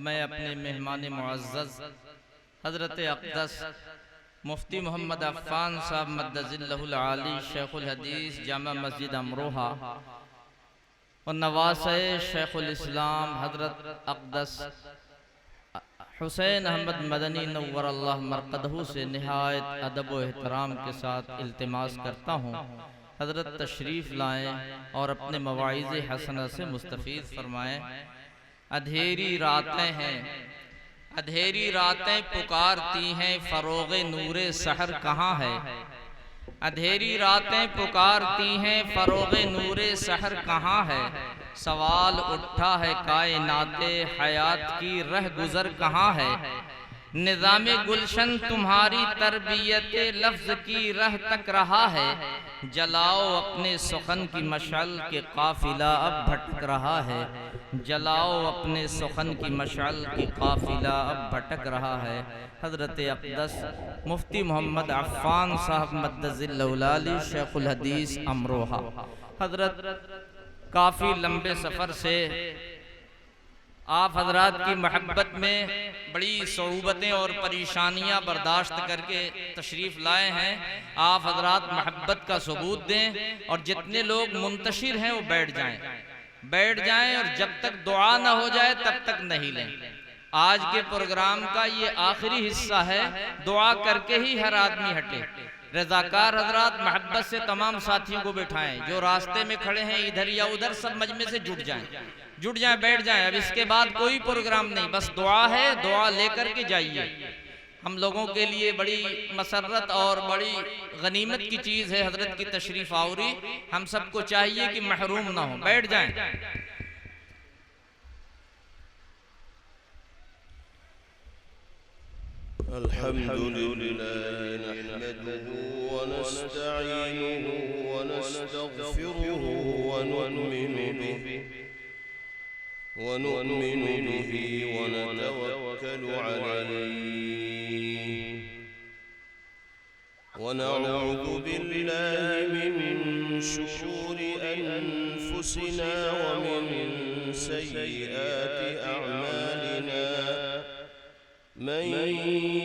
میں اپنے مہمان معزز حضرت اقدس مفتی محمد عفان صاحب مدد اللہ العالی شیخ الحدیث جامع مسجد امروہہ اور نواسہ شیخ الاسلام حضرت اقدس حسین احمد مدنی نور اللہ مرقدہ سے نہایت ادب و احترام کے ساتھ التماس کرتا ہوں حضرت تشریف لائیں اور اپنے مواعظ حسنہ سے مستفید فرمائیں۔ اندھیری راتیں ہیں، اندھیری راتیں پکارتی ہیں، فروغ نور سحر کہاں ہے؟ اندھیری راتیں پکارتی ہیں، فروغ نور سحر کہاں ہے؟ سوال اٹھا ہے کائنات حیات کی رہ گزر کہاں ہے؟ نظام گلشن تمہاری تربیت لفظ کی رہ تک رہا ہے، جلاؤ اپنے سخن کی مشعل کے قافلہ اب بھٹک رہا ہے، جلاؤ اپنے سخن کی مشعل کی قافلہ اب بھٹک رہا ہے۔ حضرت اقدس مفتی محمد عفان صاحب مدد اللہ العالی شیخ الحدیث امروہہ۔ حضرت کافی لمبے سفر سے آپ حضرات کی محبت میں بڑی صعوبتیں اور پریشانیاں برداشت کر کے تشریف لائے ہیں۔ آپ حضرات محبت کا ثبوت دیں اور جتنے لوگ منتشر ہیں وہ بیٹھ جائیں اور جب تک دعا نہ ہو جائے تب تک نہیں لیں۔ آج کے پروگرام کا یہ آخری حصہ ہے، دعا کر کے ہی ہر آدمی ہٹے۔ رضاکار حضرات محبت سے تمام ساتھیوں کو بٹھائیں، جو راستے میں کھڑے ہیں ادھر یا ادھر سب مجمع سے جٹ جائیں، بیٹھ جائیں۔ اب اس کے بعد کوئی پروگرام نہیں، بس دعا ہے، دعا لے کر کے جائیے۔ ہم لوگوں کے لیے بڑی مسرت اور بڑی غنیمت کی چیز ہے حضرت کی تشریف آوری، ہم سب کو چاہیے کہ محروم نہ ہوں، بیٹھ جائیں۔ الحمد لله نحمده ونستعينه ونستغفره ونؤمن به ونتوكل عليه ونعوذ بالله من شرور أنفسنا ومن سيئات أعمالنا، من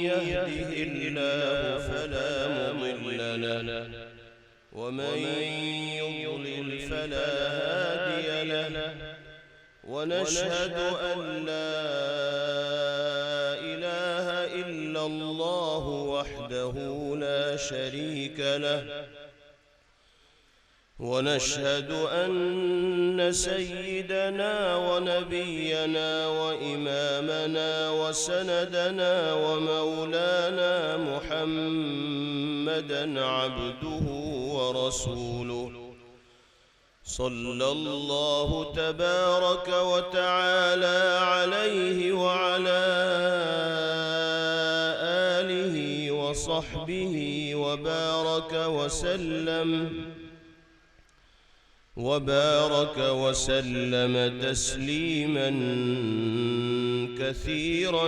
يهده الله فلا مضل له ومن يضلل فلا هادي له، ونشهد أن لا إله إلا الله وحده لا شريك له، ونشهد أن سيدنا ونبينا وإمامنا وسندنا ومولانا محمدًا عبده ورسوله، صلى الله تبارك وتعالى عليه وعلى آله وصحبه وبارك وسلم تسليما كثيرا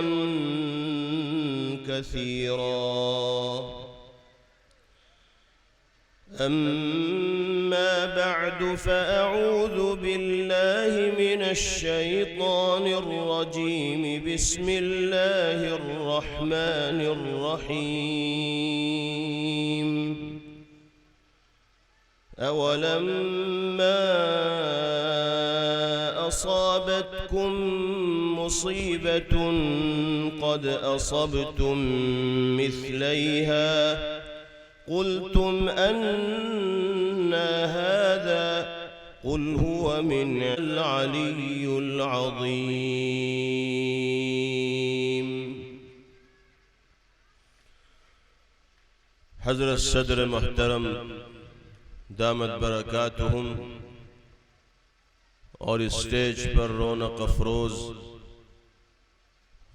أما بعد، فأعوذ بالله من الشيطان الرجيم، بسم الله الرحمن الرحيم. أولما أصابتكم مصيبة قد أصبتم مثليها قلتم أنى هذا، قل هو من العلي العظيم. حضرت صدر محترم دامت برکاتہم اور اسٹیج پر رونق افروز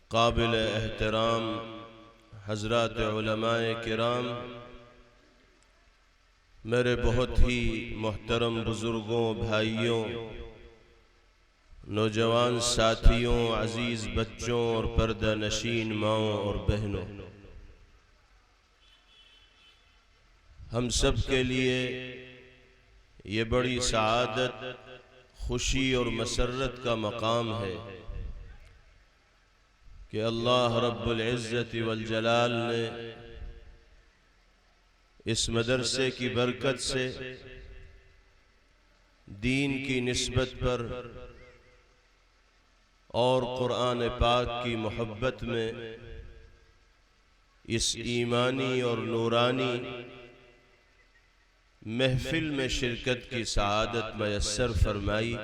قابل احترام حضرات علماء کرام، میرے بہت ہی محترم بزرگوں، بھائیوں، نوجوان ساتھیوں، عزیز بچوں اور پردہ نشین ماؤں اور بہنوں، ہم سب کے لیے یہ بڑی سعادت، خوشی اور مسرت کا مقام ہے کہ اللہ رب العزت والجلال نے اس مدرسے کی برکت سے دین کی نسبت پر اور قرآن پاک کی محبت میں اس ایمانی اور نورانی محفل میں شرکت کی سعادت میسر فرمائی۔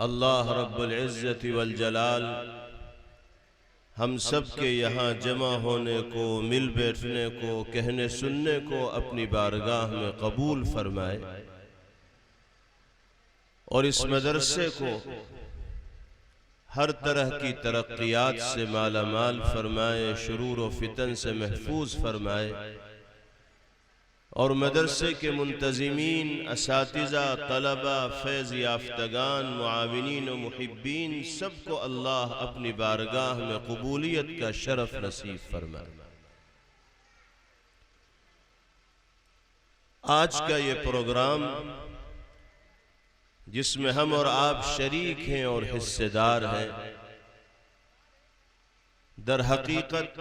اللہ رب العزت والجلال ہم سب کے یہاں جمع ہونے کو، مل بیٹھنے کو، کہنے سننے کو اپنی بارگاہ میں قبول فرمائے، اور اس مدرسے کو ہر طرح کی ترقیات سے مالا مال فرمائے، شرور و فتن سے محفوظ فرمائے، اور مدرسے کے منتظمین، اساتذہ، طلبہ، فیض یافتگان، معاونین و محبین سب کو اللہ اپنی بارگاہ میں قبولیت کا شرف نصیب فرمائے۔ آج کا یہ پروگرام جس میں ہم اور آپ شریک ہیں اور حصے دار ہیں، در حقیقت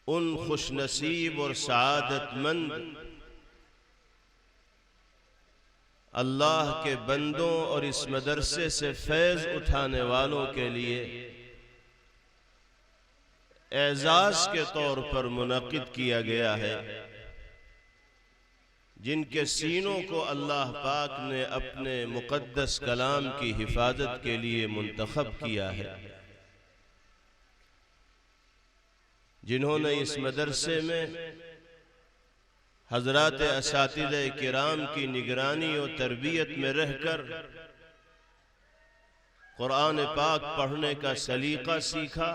ان خوش نصیب اور سعادت مند اللہ کے بندوں اور اس مدرسے سے فیض اٹھانے والوں کے لیے اعزاز کے طور پر منعقد کیا گیا ہے، جن کے سینوں کو اللہ پاک نے اپنے مقدس کلام کی حفاظت کے لیے منتخب کیا ہے، جنہوں نے اس مدرسے میں حضرات اساتذہ کرام کی نگرانی و تربیت میں رہ کر قرآن پاک پڑھنے کا سلیقہ سیکھا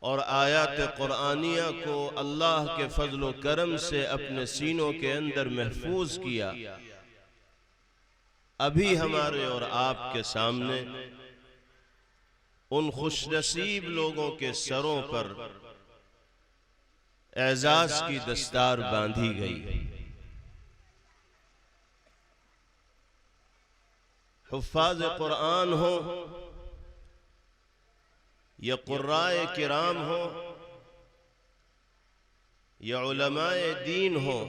اور آیات قرآنیہ کو اللہ کے فضل و کرم سے اپنے سینوں کے اندر محفوظ کیا۔ ابھی ہمارے اور آپ کے سامنے ان خوش نصیب لوگوں کے سروں پر اعزاز کی دستار باندھی گئی۔ حفاظ قرآن ہو یا قرائے کرام ہو یا علماء دین ہو،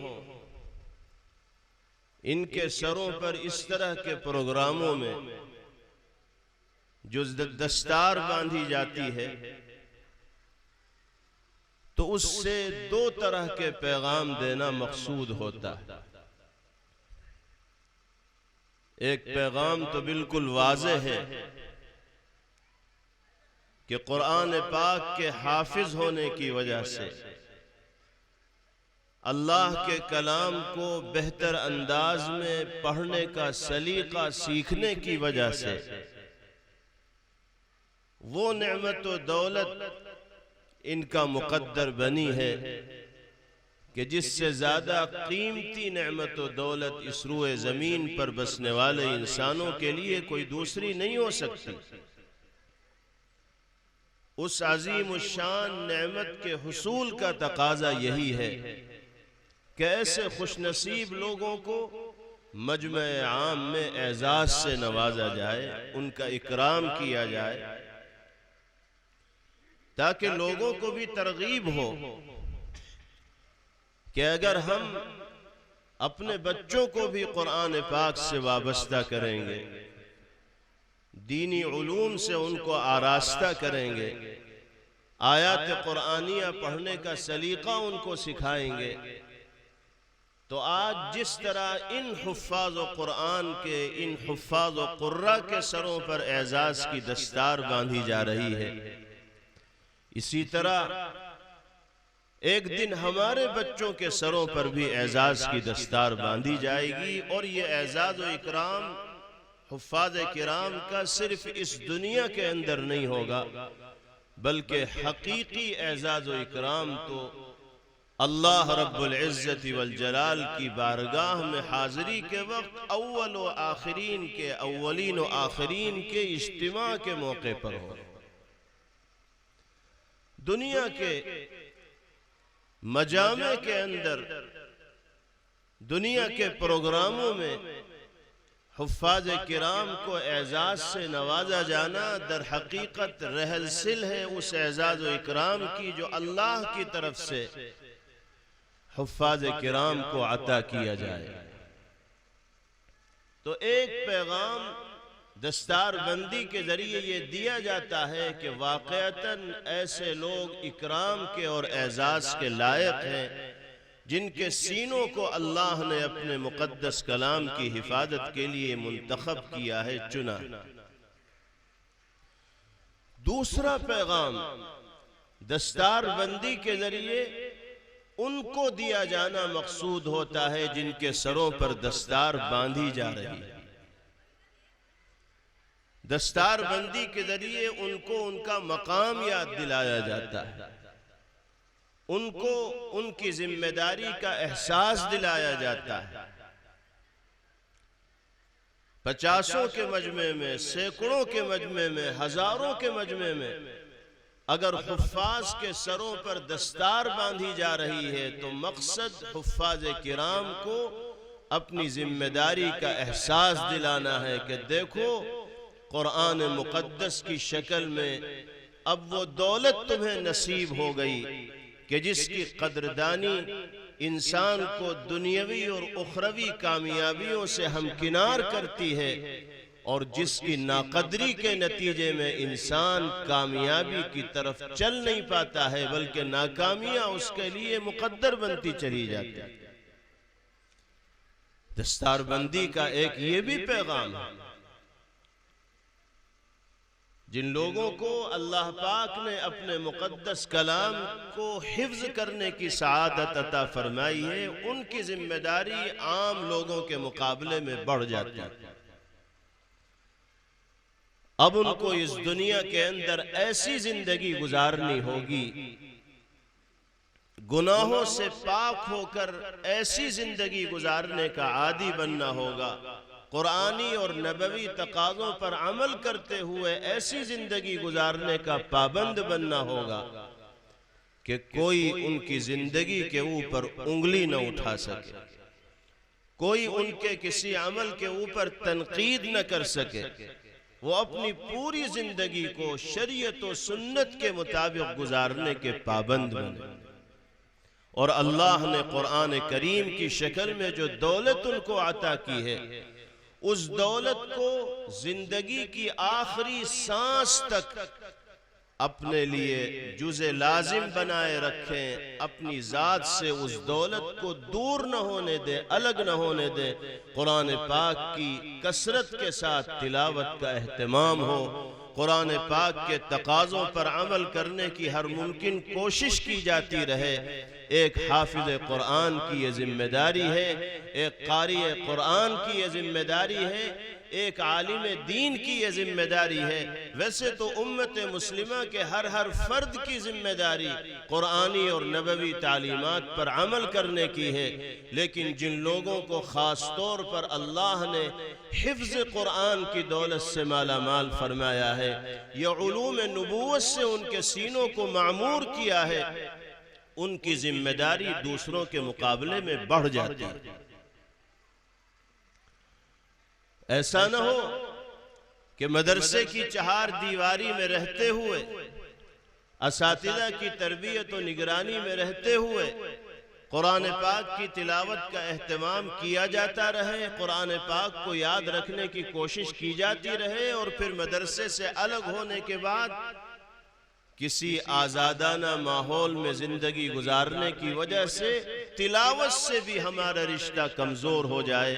ان کے سروں پر اس طرح کے پروگراموں میں جو دستار باندھی جاتی ہے تو اس سے دو طرح کے پیغام دینا مقصود ہوتا ہے۔ ایک پیغام تو بالکل واضح ہے کہ قرآن پاک کے حافظ ہونے کی وجہ سے، اللہ کے کلام کو بہتر انداز میں پڑھنے کا سلیقہ سیکھنے کی وجہ سے وہ نعمت و دولت ان کا مقدر بنی ہے کہ جس سے زیادہ قیمتی نعمت و دولت اس روئے زمین پر بسنے والے انسانوں کے لیے کوئی دوسری نہیں ہو سکتی۔ اس عظیم الشان نعمت کے حصول کا تقاضا یہی ہے کہ ایسے خوش نصیب لوگوں کو مجمع عام میں اعزاز سے نوازا جائے، ان کا اکرام کیا جائے، تاکہ لوگوں کو بھی ترغیب ہو کہ اگر ہم اپنے بچوں کو بھی قرآن پاک سے وابستہ کریں گے، دینی علوم سے ان کو آراستہ کریں گے، آیات قرآنیہ پڑھنے کا سلیقہ ان کو سکھائیں گے، تو آج جس طرح ان حفاظ و قرآن کے، ان حفاظ و قرہ کے سروں پر اعزاز کی دستار باندھی جا رہی ہے، اسی طرح ایک دن ہمارے بچوں کے سروں پر بھی اعزاز کی دستار باندھی جائے گی، اور یہ اعزاز و اکرام حفاظ کرام کا صرف اس دنیا کے اندر نہیں ہوگا، بلکہ حقیقی اعزاز و اکرام تو اللہ رب العزت والجلال کی بارگاہ میں حاضری کے وقت اول و آخرین کے، اولین و آخرین کے اجتماع کے موقع پر ہو۔ دنیا کے مجامع کے اندر، دنیا کے پروگراموں میں حفاظ کرام کو اعزاز سے نوازا جانا در حقیقت رحلسل ہے اس اعزاز و اکرام کی جو اللہ کی طرف سے حفاظ کرام کو عطا کیا جائے۔ تو ایک پیغام دستار بندی کے ذریعے یہ دیا جاتا ہے کہ واقعتاً ایسے لوگ اکرام کے اور اعزاز کے لائق ہیں جن کے سینوں کو اللہ نے اپنے مقدس کلام کی حفاظت کے لیے منتخب کیا ہے، چنا۔ دوسرا پیغام دستار بندی کے ذریعے ان کو دیا جانا مقصود ہوتا ہے جن کے سروں پر دستار باندھی جا رہی ہے۔ دستار بندی کے ذریعے ان کو ان کا مقام یاد دلایا جاتا ہے، ان کو ان کی ذمہ داری کا احساس دلایا جاتا ہے۔ 50 کے مجمع میں، سینکڑوں کے مجمع میں، ہزاروں کے مجمع میں اگر حفاظ کے سروں پر دستار باندھی جا رہی ہے تو مقصد حفاظ کرام کو اپنی ذمہ داری کا احساس دلانا ہے کہ دیکھو قرآن مقدس کی شکل میں اب وہ دولت تمہیں نصیب ہو گئی کہ جس کی قدردانی انسان کو دنیاوی اور اخروی کامیابیوں سے ہمکنار کرتی ہے، اور جس کی ناقدری کے نتیجے میں انسان کامیابی کی طرف چل نہیں پاتا ہے بلکہ ناکامیاں اس کے لیے مقدر بنتی چلی جاتی ہے۔ دستار بندی کا ایک یہ بھی پیغام ہے۔ جن لوگوں کو اللہ پاک نے اپنے مقدس کلام کو حفظ کرنے کی سعادت عطا فرمائی ہے، ان کی ذمہ داری عام لوگوں کے مقابلے میں بڑھ جاتی ہے۔ اب ان کو اس دنیا کے اندر ایسی زندگی گزارنی ہوگی، گناہوں سے پاک ہو کر ایسی زندگی گزارنے کا عادی بننا ہوگا، قرآنی اور نبوی تقاضوں پر عمل کرتے ہوئے ایسی زندگی گزارنے کا پابند بننا ہوگا کہ کوئی ان کی زندگی کے اوپر انگلی نہ اٹھا سکے، کوئی ان کے کسی عمل کے اوپر تنقید نہ کر سکے۔ وہ اپنی پوری زندگی کو شریعت و سنت کے مطابق گزارنے کے پابند بنے، اور اللہ نے قرآن کریم کی شکل میں جو دولت ان کو عطا کی ہے اس دولت کو زندگی کی آخری سانس تک اپنے لیے جزء لازم بنائے رکھیں، اپنی ذات سے اس دولت کو دور نہ ہونے دیں، الگ نہ ہونے دیں۔ قرآن پاک کی کثرت کے ساتھ تلاوت کا اہتمام ہو، قرآن پاک کے تقاضوں پر عمل کرنے کی ہر ممکن کوشش کی جاتی رہے۔ ایک حافظ قرآن کی یہ ذمہ داری ہے، ایک قاری قرآن کی یہ ذمہ داری ہے، ایک عالم دین کی یہ ذمہ داری ہے۔ ویسے تو امت مسلمہ کے ہر فرد کی ذمہ داری قرآنی اور نبوی تعلیمات پر عمل کرنے کی ہے، لیکن جن لوگوں کو خاص طور پر اللہ نے حفظ قرآن کی دولت سے مالا مال فرمایا ہے، یہ علوم نبوت سے ان کے سینوں کو معمور کیا ہے، ان کی ذمہ داری دوسروں کے مقابلے میں بڑھ جاتی ہے۔ ایسا نہ ہو کہ مدرسے کی چہار دیواری میں رہتے ہوئے، اساتذہ کی تربیت و نگرانی میں رہتے ہوئے قرآن پاک کی تلاوت کا اہتمام کیا جاتا رہے، قرآن پاک کو یاد رکھنے کی کوشش کی جاتی رہے، اور پھر مدرسے سے الگ ہونے کے بعد کسی آزادانہ ماحول میں زندگی گزارنے کی وجہ سے تلاوت سے بھی ہمارا رشتہ کمزور ہو جائے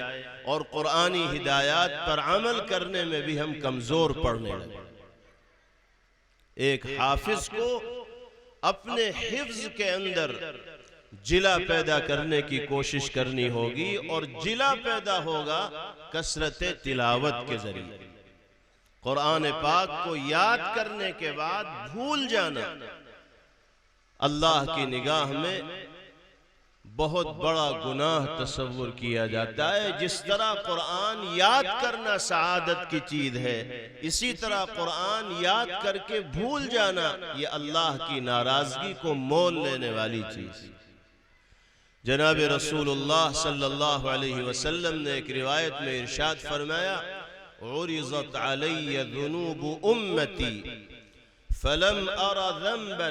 اور قرآنی ہدایات پر عمل کرنے میں بھی ہم کمزور پڑنے لگے۔ ایک حافظ کو اپنے حفظ کے اندر جلا پیدا کرنے کی کوشش کرنی ہوگی، اور جلا پیدا ہوگا کثرت تلاوت کے ذریعے۔ قرآن پاک کو یاد کرنے کے بعد بھول جانا اللہ کی نگاہ میں بہت بڑا گناہ تصور کیا جاتا ہے۔ جس طرح قرآن یاد کرنا سعادت کی چیز ہے، اسی طرح قرآن یاد کر کے بھول جانا یہ اللہ کی ناراضگی کو مول لینے والی چیز۔ جناب رسول اللہ صلی اللہ علیہ وسلم نے ایک روایت میں ارشاد فرمایا عرضت علی ذنوب امتی فلم ار ذنبا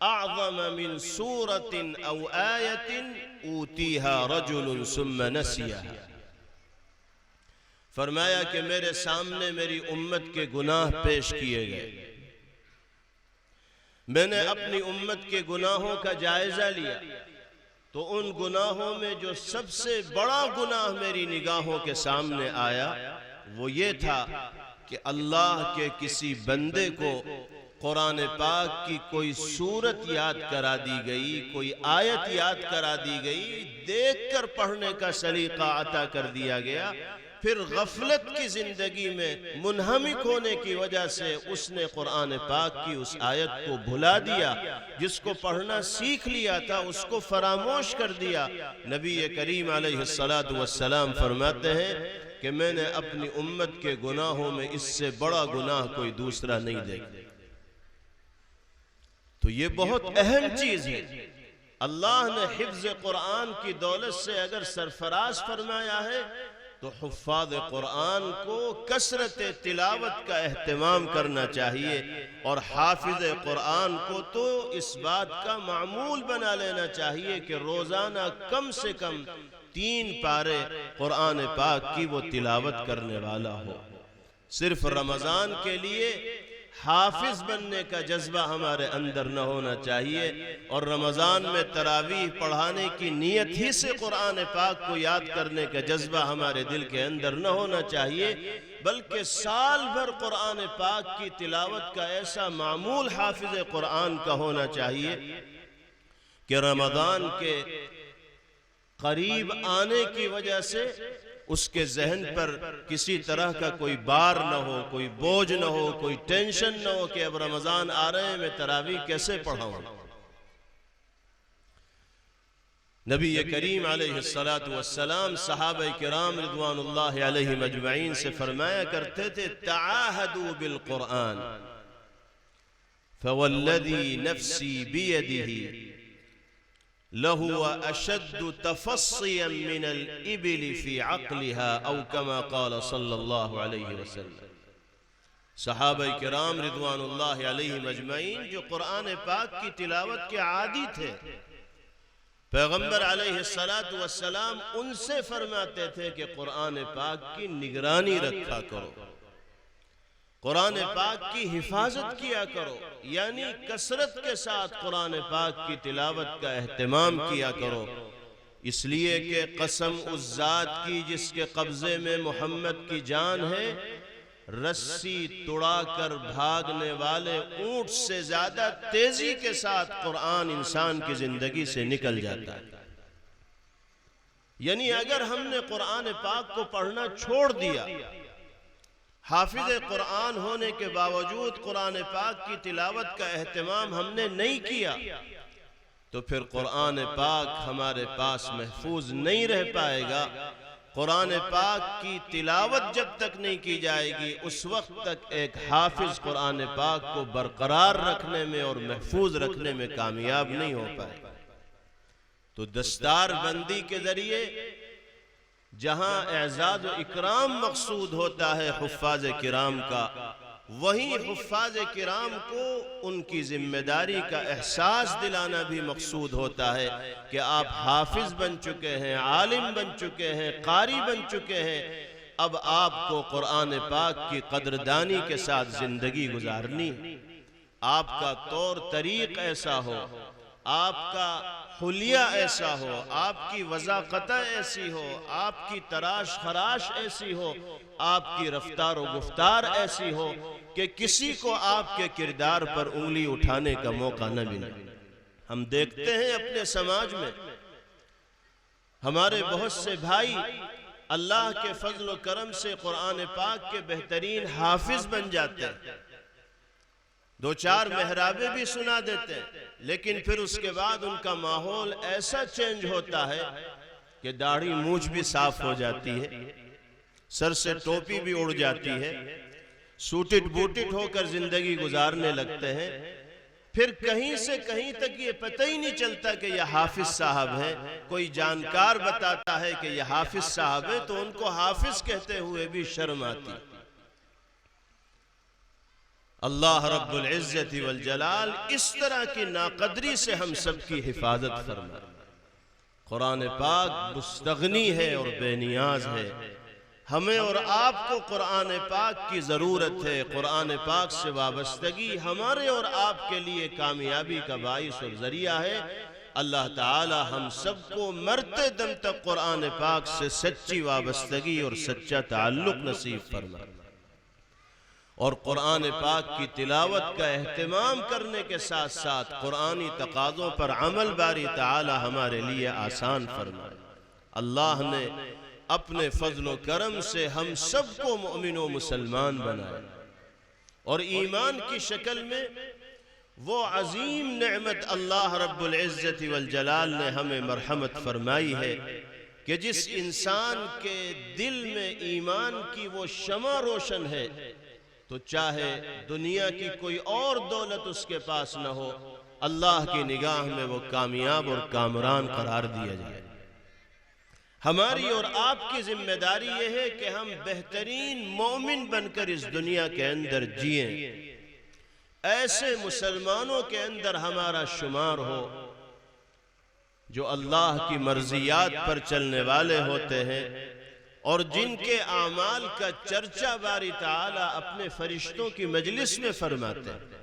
اعظم من سورة او آیت اوتیها رجل ثم نسیها۔ فرمایا کہ میرے سامنے میری امت کے گناہ پیش کیے گئے، میں نے اپنی امت کے گناہوں کا جائزہ لیا تو ان گناہوں میں جو سب سے بڑا گناہ میری نگاہوں کے سامنے آیا وہ یہ تھا کہ اللہ کے کسی بندے کو قرآن پاک کی کوئی سورت یاد کرا دی گئی، کوئی آیت یاد کرا دی گئی، دیکھ کر پڑھنے کا سلیقہ عطا کر دیا گیا، پھر غفلت کی زندگی میں منہمک ہونے کی وجہ سے اس نے قرآن پاک کی اس آیت کو بھلا دیا، جس کو پڑھنا سیکھ لیا تھا اس کو فراموش کر دیا۔ نبی کریم علیہ السلام فرماتے ہیں کہ میں نے اپنی امت کے گناہوں میں اس سے بڑا گناہ کوئی دوسرا نہیں دیکھا۔ تو یہ بہت اہم چیز ہے۔ اللہ نے حفظ قرآن کی دولت سے اگر سرفراز فرمایا ہے تو حفاظ قرآن کو کثرت تلاوت کا اہتمام کرنا چاہیے، اور حافظ قرآن کو تو اس بات کا معمول بنا لینا چاہیے کہ روزانہ کم سے کم 3 پارے قرآن پاک کی وہ تلاوت کرنے والا ہو۔ صرف رمضان کے لیے حافظ بننے کا جذبہ ہمارے اندر نہ ہونا چاہیے، اور رمضان میں تراویح پڑھانے کی نیت ہی سے قرآن پاک کو یاد کرنے کا جذبہ ہمارے دل کے اندر نہ ہونا چاہیے، بلکہ سال بھر قرآن پاک کی تلاوت کا ایسا معمول حافظ قرآن کا ہونا چاہیے کہ رمضان کے قریب آنے کی وجہ سے اس کے ذہن پر کسی طرح کا کوئی بار نہ ہو، کوئی بوجھ نہ ہو، کوئی ٹینشن نہ ہو کہ اب رمضان آ رہے ہیں میں تراویح کیسے پڑھاؤں۔ نبی کریم علیہ السلام صحابہ کرام رضوان اللہ علیہم اجمعین سے فرمایا کرتے تھے تعاہدوا بالقرآن فوالذی نفسی بیدہ لہو اشد تفصیا من الابل فی عقلها او کما قال صلی اللہ علیہ وسلم۔ صحابہ کرام رضوان اللہ علیہم اجمعین جو قرآن پاک کی تلاوت کے عادی تھے، پیغمبر علیہ السلام ان سے فرماتے تھے کہ قرآن پاک کی نگرانی رکھا کرو، قرآن پاک کی حفاظت کیا کرو، یعنی کثرت کے ساتھ قرآن پاک کی تلاوت کا اہتمام کیا کرو، اس لیے کہ قسم اس ذات کی جس کے قبضے میں محمد کی جان ہے، رسی توڑا کر بھاگنے والے اونٹ سے زیادہ تیزی کے ساتھ قرآن انسان کی زندگی سے نکل جاتا ہے۔ یعنی اگر ہم نے قرآن پاک کو پڑھنا چھوڑ دیا، حافظ قرآن ہونے کے باوجود قرآن پاک کی تلاوت کا اہتمام ہم نے نہیں کیا، تو پھر قرآن پاک ہمارے پاس محفوظ نہیں رہ پائے گا۔ قرآن پاک کی تلاوت جب تک نہیں کی جائے گی اس وقت تک ایک حافظ قرآن پاک کو برقرار رکھنے میں اور محفوظ رکھنے میں کامیاب نہیں ہو پائے گا۔ تو دستار بندی کے ذریعے جہاں اعزاز و اکرام مقصود ہوتا ہے حفاظ کرام کا، وہیں حفاظ کرام کو ان کی ذمہ داری کا احساس دلانا بھی مقصود ہوتا ہے کہ آپ حافظ بن چکے ہیں، عالم بن چکے ہیں، قاری بن چکے ہیں، اب آپ کو قرآن پاک کی قدردانی کے ساتھ زندگی گزارنی، آپ کا طور طریق ایسا ہو، آپ کا حلیہ ایسا ہو، آپ کی وضاقتہ ایسی ہو، آپ کی تراش خراش ایسی ہو، آپ کی رفتار و گفتار ایسی ہو کہ کسی کو آپ کے کردار پر انگلی اٹھانے کا موقع نہ ملے۔ ہم دیکھتے ہیں اپنے سماج میں ہمارے بہت سے بھائی اللہ کے فضل و کرم سے قرآن پاک کے بہترین حافظ بن جاتے ہیں، 2-4 محرابیں بھی سنا دیتے ہیں، لیکن پھر اس کے بعد ان کا ماحول ایسا چینج ہوتا ہے کہ داڑھی مونچھ بھی صاف ہو جاتی ہے، سر سے ٹوپی بھی اڑ جاتی ہے، سوٹٹ بوٹٹ ہو کر زندگی گزارنے لگتے ہیں، پھر کہیں سے کہیں تک یہ پتہ ہی نہیں چلتا کہ یہ حافظ صاحب ہیں. کوئی جانکار بتاتا ہے کہ یہ حافظ صاحب ہے تو ان کو حافظ کہتے ہوئے بھی شرم آتی. اللہ رب العزت والجلال اس طرح کی ناقدری سے ہم سب کی حفاظت فرمائے. قرآن پاک مستغنی ہے اور بے نیاز ہے. ہمیں اور آپ کو قرآن پاک کی ضرورت ہے. قرآن پاک سے وابستگی ہمارے اور آپ کے لیے کامیابی کا باعث اور ذریعہ ہے. اللہ تعالی ہم سب کو مرتے دم تک قرآن پاک سے سچی وابستگی اور سچا تعلق نصیب فرمائے. اور قرآن پاک کی تلاوت کا اہتمام کرنے کے ساتھ ساتھ قرآنی تقاضوں پر عمل باری تعالی ہمارے لیے آسان فرمائے. اللہ نے اپنے فضل و کرم سے ہم سب کو مومن و مسلمان بنائے اور ایمان کی شکل میں وہ عظیم نعمت اللہ رب العزت والجلال نے ہمیں مرحمت فرمائی ہے کہ جس انسان کے دل میں ایمان کی وہ شمع روشن ہے تو چاہے دنیا کی کوئی اور دولت اس کے پاس نہ ہو، اللہ کی نگاہ میں وہ کامیاب اور کامران قرار دیا جائے. ہماری اور آپ کی ذمہ داری یہ ہے کہ ہم بہترین مومن بن کر اس دنیا کے اندر جئیں. ایسے مسلمانوں کے اندر ہمارا شمار ہو جو اللہ کی مرضیات پر چلنے والے ہوتے ہیں اور جن کے اعمال کا چرچا باری تعالی اپنے فرشتوں کی مجلس میں فرماتے ہیں.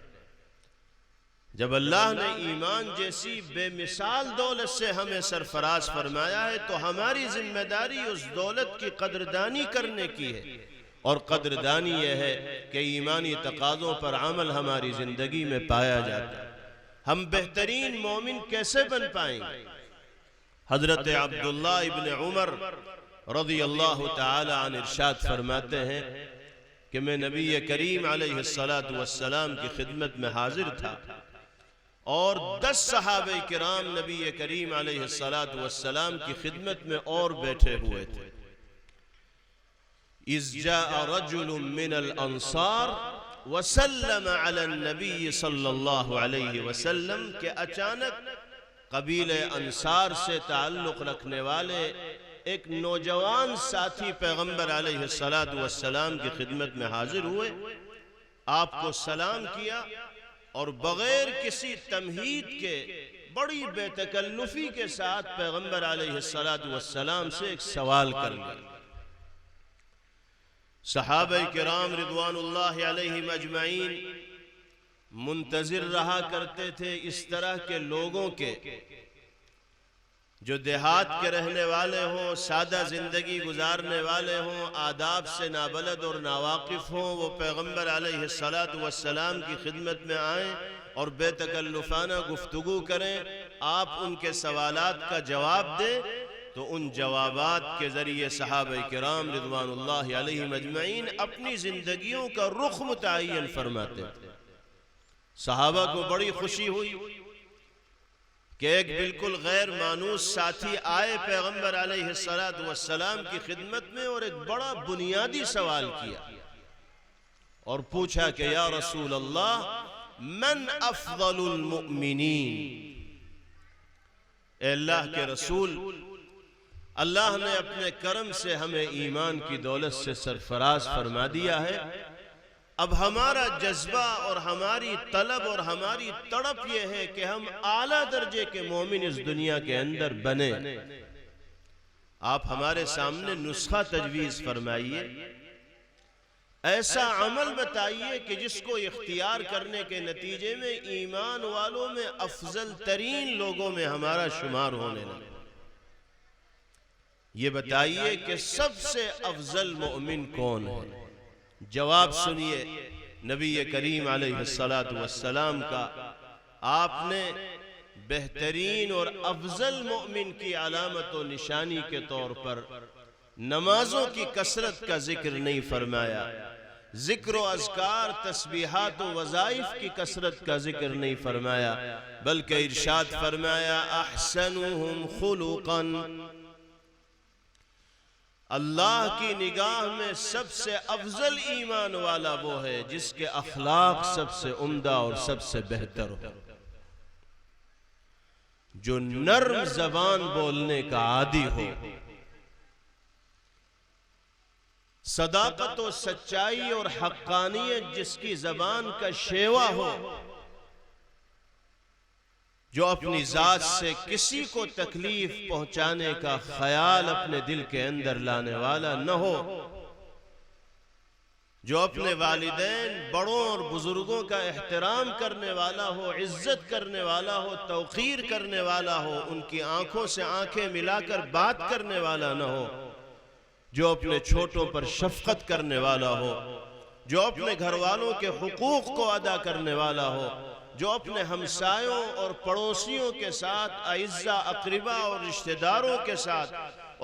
جب اللہ نے ایمان جیسی بے مثال دولت سے ہمیں سرفراز فرمایا ہے تو ہماری ذمہ داری اس دولت کی قدردانی کرنے کی ہے. اور قدردانی یہ ہے کہ ایمانی تقاضوں پر عمل ہماری زندگی میں پایا جاتا ہے. ہم بہترین مومن کیسے بن پائیں گے؟ حضرت عبداللہ ابن عمر رضی اللہ تعالی عنہ ارشاد فرماتے ہیں کہ میں نبی کریم علیہ السلام کی خدمت میں حاضر تھا اور 10 صحابہ کرام نبی کریم علیہ السلام کی خدمت میں اور بیٹھے ہوئے تھے. اذ جاء رجل من الانصار وسلم علی النبی صلی اللہ علیہ وسلم کہ اچانک قبیلہ انصار سے تعلق رکھنے والے ایک نوجوان ساتھی پیغمبر علیہ السلام کی خدمت میں حاضر ہوئے. آپ کو سلام کیا اور بغیر کسی تمہید کے بڑی بے تکلفی کے ساتھ پیغمبر علیہ السلام سے ایک سوال کر لیا. صحابہ کرام رضوان اللہ علیہم اجمعین منتظر رہا کرتے تھے اس طرح کے لوگوں کے جو دیہات کے رہنے والے ہوں، سادہ زندگی گزارنے والے ہوں، آداب سے نابلد اور ناواقف ہوں، وہ پیغمبر علیہ السلام کی خدمت میں آئیں اور بے تکلفانہ گفتگو کریں. آپ ان کے سوالات کا جواب دیں تو ان جوابات کے ذریعے صحابہ کرام رضوان اللہ علیہم اجمعین اپنی زندگیوں کا رخ متعین فرماتے تھے. صحابہ کو بڑی خوشی ہوئی کہ ایک بالکل غیر مانوس ساتھی آئے پیغمبر علیہ السلام کی خدمت میں اور ایک بڑا بنیادی سوال کیا اور پوچھا کہ یا رسول اللہ من افضل المؤمنین؟ اے اللہ کے رسول، اللہ نے اپنے کرم سے ہمیں ایمان کی دولت سے سرفراز فرما دیا ہے. اب ہمارا جذبہ اور ہماری طلب اور ہماری تڑپ یہ ہے کہ ہم اعلیٰ درجے کے مومن اس دنیا کے اندر بنیں. آپ ہمارے سامنے نسخہ تجویز فرمائیے، ایسا عمل بتائیے کہ جس کو اختیار کرنے کے نتیجے میں ایمان والوں میں افضل ترین لوگوں میں ہمارا شمار ہونے لگے. یہ بتائیے کہ سب سے افضل مومن کون ہے؟ جواب سنیے نبی کریم علیہ السلام کا. آپ نے بہترین اور افضل مومن کی علامت و نشانی کے طور پر نمازوں کی کثرت کا ذکر نہیں فرمایا، ذکر و اذکار، تسبیحات و وظائف کی کثرت کا ذکر نہیں فرمایا، بلکہ ارشاد فرمایا احسنهم خلقا، اللہ کی نگاہ میں سب سے افضل ایمان والا وہ ہے جس کے اخلاق سب سے عمدہ اور سب سے بہتر ہو، جو نرم زبان بولنے کا عادی ہو، صداقت و سچائی اور حقانیت جس کی زبان کا شیوا ہو، جو اپنی ذات سے کسی کو تکلیف پہنچانے کا خیال اپنے دل کے اندر لانے والا نہ ہو، جو اپنے والدین بڑوں اور بزرگوں کا احترام کرنے والا ہو، عزت کرنے والا ہو، توقیر کرنے والا ہو، ان کی آنکھوں سے آنکھیں ملا کر بات کرنے والا نہ ہو، جو اپنے چھوٹوں پر شفقت کرنے والا ہو، جو اپنے گھر والوں کے حقوق کو ادا کرنے والا ہو، جو اپنے ہمسایوں اور پڑوسیوں کے ساتھ، اعزاء اقربا اور رشتہ داروں کے ساتھ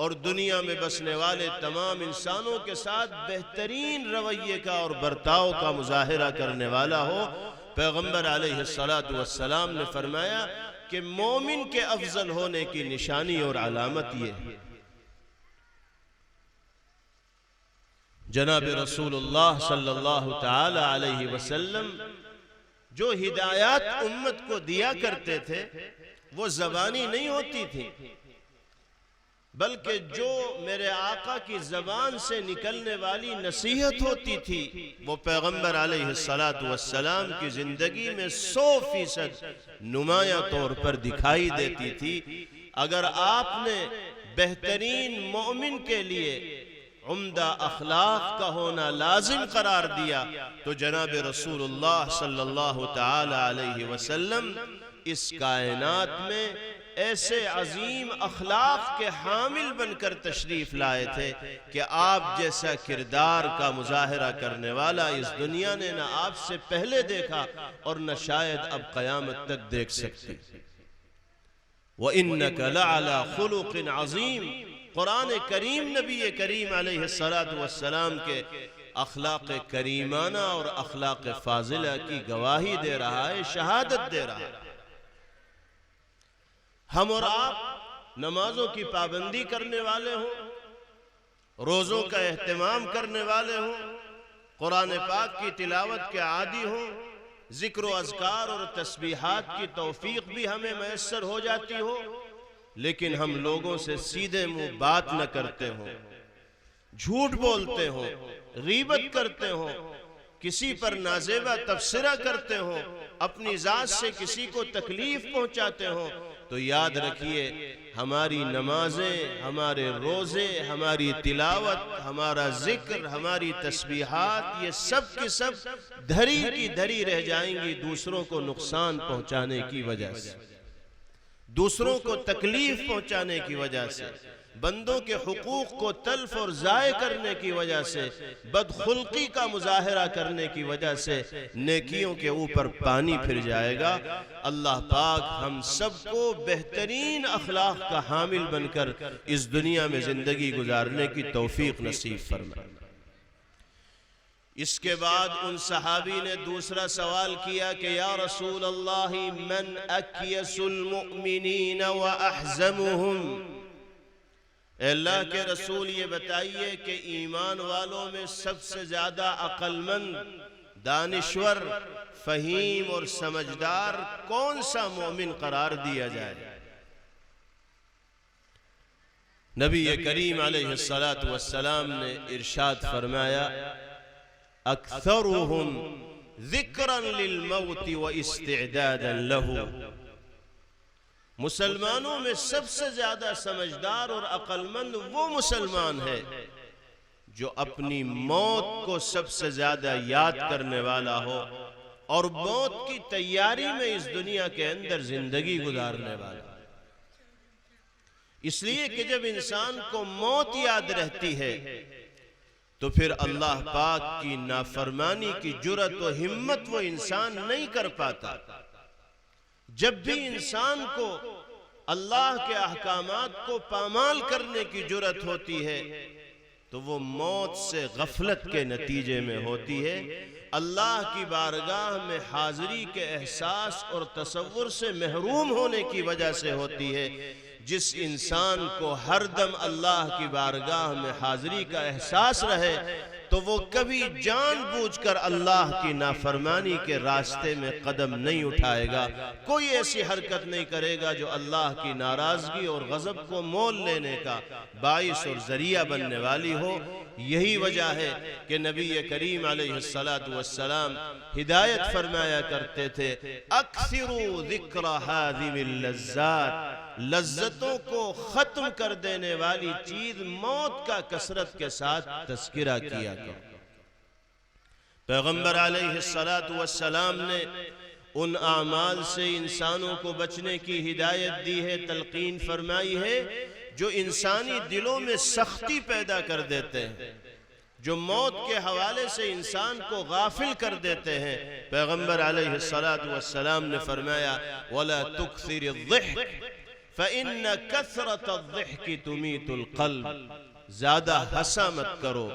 اور دنیا میں بسنے والے تمام انسانوں کے ساتھ بہترین رویے کا اور برتاؤ کا مظاہرہ کرنے والا ہو۔ پیغمبر علیہ السلام نے فرمایا کہ مومن کے افضل ہونے کی نشانی اور علامت یہ ہے۔ جناب رسول اللہ صلی اللہ تعالی علیہ وسلم جو ہدایات امت کو دیا کرتے تھے وہ زبانی نہیں ہوتی تھی، بلکہ جو میرے آقا کی زبان سے نکلنے والی نصیحت ہوتی تھی وہ پیغمبر علیہ السلام کی زندگی میں 100% نمایاں طور پر دکھائی دیتی تھی۔ اگر آپ نے بہترین مومن کے لیے عمدہ اخلاق کا ہونا لازم قرار دیا تو جناب رسول اللہ صلی اللہ تعالی علیہ وسلم اس کائنات میں ایسے عظیم اخلاق کے حامل بن کر تشریف لائے تھے کہ آپ جیسا کردار کا مظاہرہ کرنے والا اس دنیا نے نہ آپ سے پہلے دیکھا اور نہ شاید اب قیامت تک دیکھ سکتی۔ وَإِنَّكَ لَعَلَى خُلُقٍ عَظِيمٍ، قرآن کریم نبی کریم علیہ السلام کے اخلاق کریمانہ اور اخلاق فاضلہ کی گواہی دے رہا ہے، شہادت دے رہا ہے۔ ہم اور آپ نمازوں کی پابندی کرنے والے ہوں، روزوں کا اہتمام کرنے والے ہوں، قرآن پاک کی تلاوت کے عادی ہوں، ذکر و اذکار اور تسبیحات کی توفیق بھی ہمیں میسر ہو جاتی ہو، لیکن ہم لوگوں سے سیدھے منہ بات نہ کرتے ہوں، جھوٹ بولتے ہوں، غیبت کرتے ہوں، کسی پر نازیبہ تبصرہ کرتے ہوں، اپنی ذات سے کسی کو تکلیف پہنچاتے ہوں، تو یاد رکھیے ہماری نمازیں، ہمارے روزے، ہماری تلاوت، ہمارا ذکر، ہماری تسبیحات، یہ سب کی سب دھری کی دھری رہ جائیں گی دوسروں کو نقصان پہنچانے کی وجہ سے، دوسروں کو تکلیف پہنچانے کی وجہ سے، بندوں کے حقوق کو تلف اور ضائع کرنے کی وجہ سے، بدخلقی کا مظاہرہ کرنے کی وجہ سے نیکیوں کے اوپر پانی پھر جائے گا۔ اللہ پاک ہم سب کو بہترین اخلاق کا حامل بن کر اس دنیا میں زندگی گزارنے کی توفیق نصیب فرمائے۔ اس کے بعد ان صحابی نے دوسرا سوال کیا کہ یا رسول اللہ من اکیس المؤمنین واحزمهم، اے اللہ کے رسول یہ بتائیے کہ ایمان والوں میں سب سے زیادہ عقل مند، دانشور، فہیم اور سمجھدار کون سا مومن قرار دیا جائے؟ نبی کریم علیہ السلام نے ارشاد فرمایا اکثرهم ذکرا للموت واستعدادا له، مسلمانوں میں سب سے زیادہ سمجھدار اور عقل مند وہ مسلمان ہے جو اپنی موت کو سب سے زیادہ یاد کرنے والا ہو اور موت کی تیاری میں اس دنیا کے اندر زندگی گزارنے والا۔ اس لیے کہ جب انسان کو موت یاد رہتی ہے تو پھر اللہ پاک کی نافرمانی کی جرأت و ہمت وہ انسان نہیں کر پاتا۔ جب بھی انسان کو اللہ کے احکامات کو پامال کرنے کی جرأت ہوتی ہے تو وہ موت سے غفلت کے نتیجے میں ہوتی ہے، اللہ کی بارگاہ میں حاضری کے احساس اور تصور سے محروم ہونے کی وجہ سے ہوتی ہے۔ جس انسان کو ہر دم اللہ کی بارگاہ میں حاضری کا احساس رہے تو وہ کبھی جان بوجھ کر اللہ کی نافرمانی کے راستے میں قدم نہیں اٹھائے گا، کوئی ایسی حرکت نہیں کرے گا جو اللہ کی ناراضگی اور غضب کو مول لینے کا باعث اور ذریعہ بننے والی ہو۔ یہی وجہ ہے کہ نبی کریم علیہ السلام ہدایت فرمایا کرتے تھے، اکثروا ذکر ہذم اللذات، لذتوں کو ختم کر دینے والی چیز موت کا کثرت کے ساتھ تذکرہ کیا کرو۔ پیغمبر علیہ السلام نے ان اعمال سے انسانوں کو بچنے کی ہدایت دی ہے، تلقین فرمائی ہے جو انسانی دلوں میں سختی پیدا کر دیتے ہیں، جو موت کے حوالے سے انسان کو غافل کر دیتے ہیں۔ پیغمبر علیہ السلام نے فرمایا وَلَا تُكْثِرِ الضِّحْكِ فَإِنَّ كَثْرَةَ الضِّحْكِ تُمِيتُ الْقَلْبِ، زیادہ ہنسا مت کرو،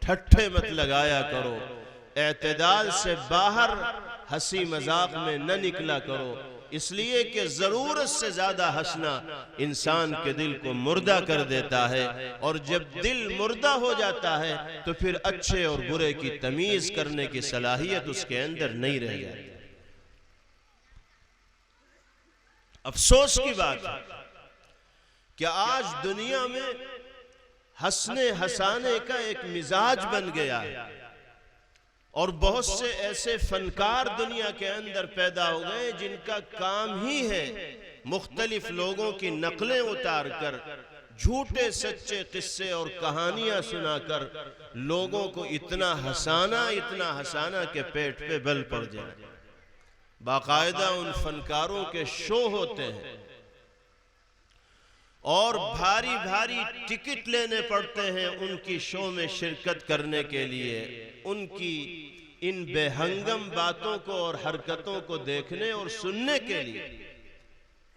ٹھٹھے مت لگایا کرو، اعتدال سے باہر ہنسی مذاق میں نہ نکلا کرو، اس لیے کہ ضرورت سے زیادہ ہنسنا انسان کے دل کو مردہ کر دیتا ہے، اور جب دل مردہ ہو جاتا ہے تو پھر اچھے اور برے کی تمیز کرنے کی صلاحیت اس کے اندر نہیں رہ جاتی۔ افسوس کی بات ہے کہ آج دنیا میں ہنسنے ہنسانے کا ایک مزاج بن گیا ہے، اور بہت سے ایسے فنکار دنیا کے اندر پیدا ہو گئے جن کا کام ہی ہے مختلف لوگوں کی نقلیں اتار کر جھوٹے سچے قصے اور کہانیاں سنا کر لوگوں کو اتنا ہنسانا کہ پیٹ پہ بل پڑ جائے۔ باقاعدہ ان فنکاروں کے شو ہوتے ہیں اور بھاری بھاری ٹکٹ لینے پڑتے ہیں ان کی شو میں شرکت کرنے کے لیے، ان کی ان بے ہنگم باتوں کو اور حرکتوں کو دیکھنے اور سننے کے لیے۔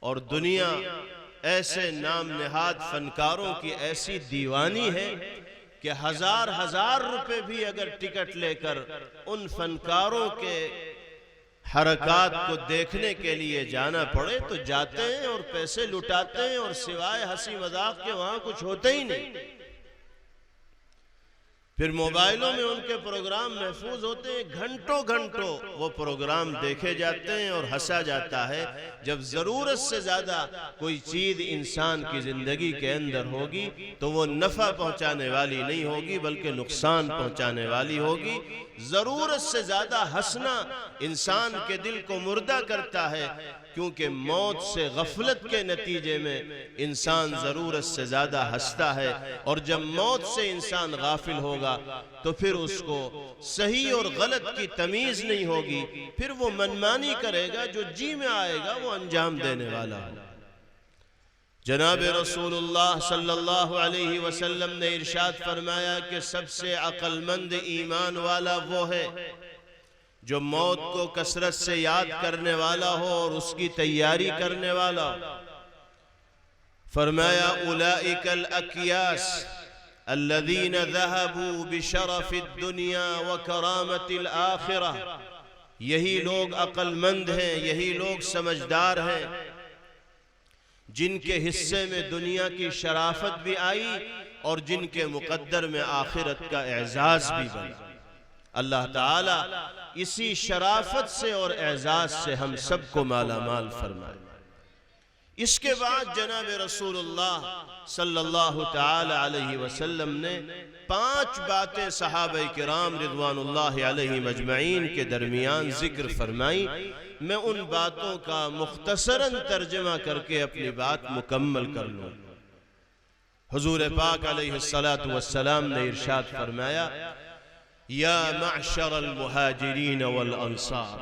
اور دنیا ایسے نام نہاد فنکاروں کی ایسی دیوانی ہے کہ ہزار روپے بھی اگر ٹکٹ لے کر ان فنکاروں کے حرکات کو دیکھنے کے لیے جانا پڑے تو جاتے ہیں اور پیسے لٹاتے ہیں، اور سوائے ہنسی مذاق کے وہاں کچھ ہوتا ہی نہیں۔ پھر موبائلوں میں ان کے پروگرام محفوظ ہوتے ہیں، گھنٹوں وہ پروگرام دیکھے جاتے ہیں اور ہنسا جاتا ہے۔ جب ضرورت سے زیادہ کوئی چیز انسان کی زندگی کے اندر ہوگی تو وہ نفع پہنچانے والی نہیں ہوگی بلکہ نقصان پہنچانے والی ہوگی۔ ضرورت سے زیادہ ہنسنا انسان کے دل کو مردہ کرتا ہے، کیونکہ موت سے غفلت کے نتیجے میں انسان ضرورت سے زیادہ ہنستا ہے، اور جب موت سے انسان غافل ہوگا تو پھر اس کو صحیح اور غلط کی تمیز نہیں ہوگی، پھر وہ منمانی کرے گا، جو جی میں آئے گا وہ انجام دینے والا ہو۔ جناب رسول اللہ صلی اللہ علیہ وسلم نے ارشاد فرمایا کہ سب سے عقل مند ایمان والا وہ ہے جو موت کو کثرت سے یاد کرنے والا ہو اور اس کی تیاری کرنے والا ہو۔ فرمایا اولئک الاکیاس الذین ذہبوا بشرف الدنیا وکرامت الآخرہ، یہی لوگ عقل مند ہیں، یہی لوگ سمجھدار ہیں جن کے حصے میں دنیا کی شرافت بھی آئی اور جن کے مقدر میں آخرت کا اعزاز بھی بنا۔ اللہ تعالیٰ اسی شرافت سے اور اعزاز سے ہم سب کو مالا مال فرمائے۔ اس کے بعد جناب رسول اللہ صلی اللہ تعالی علیہ وسلم نے 5 باتیں صحابہ کرام رضوان اللہ علیہ مجمعین کے درمیان ذکر فرمائی۔ میں ان باتوں کا مختصراً ترجمہ کر کے اپنی بات مکمل کر لوں۔ حضور پاک علیہ السلام نے ارشاد فرمایا یا معشر المہاجرین والانصار،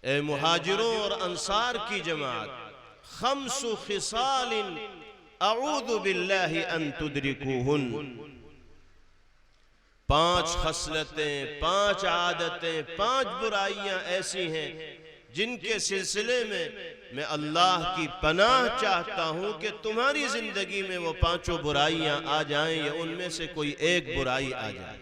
اے مہاجروں اور انصار کی جماعت، 5 خصال اعوذ باللہ ان تدرکوہن، 5 خصلتیں، 5 عادتیں، 5 برائیاں ایسی ہیں جن کے سلسلے میں اللہ کی پناہ چاہتا ہوں کہ تمہاری زندگی میں وہ 5 برائیاں آ جائیں یا ان میں سے کوئی ایک برائی آ جائے۔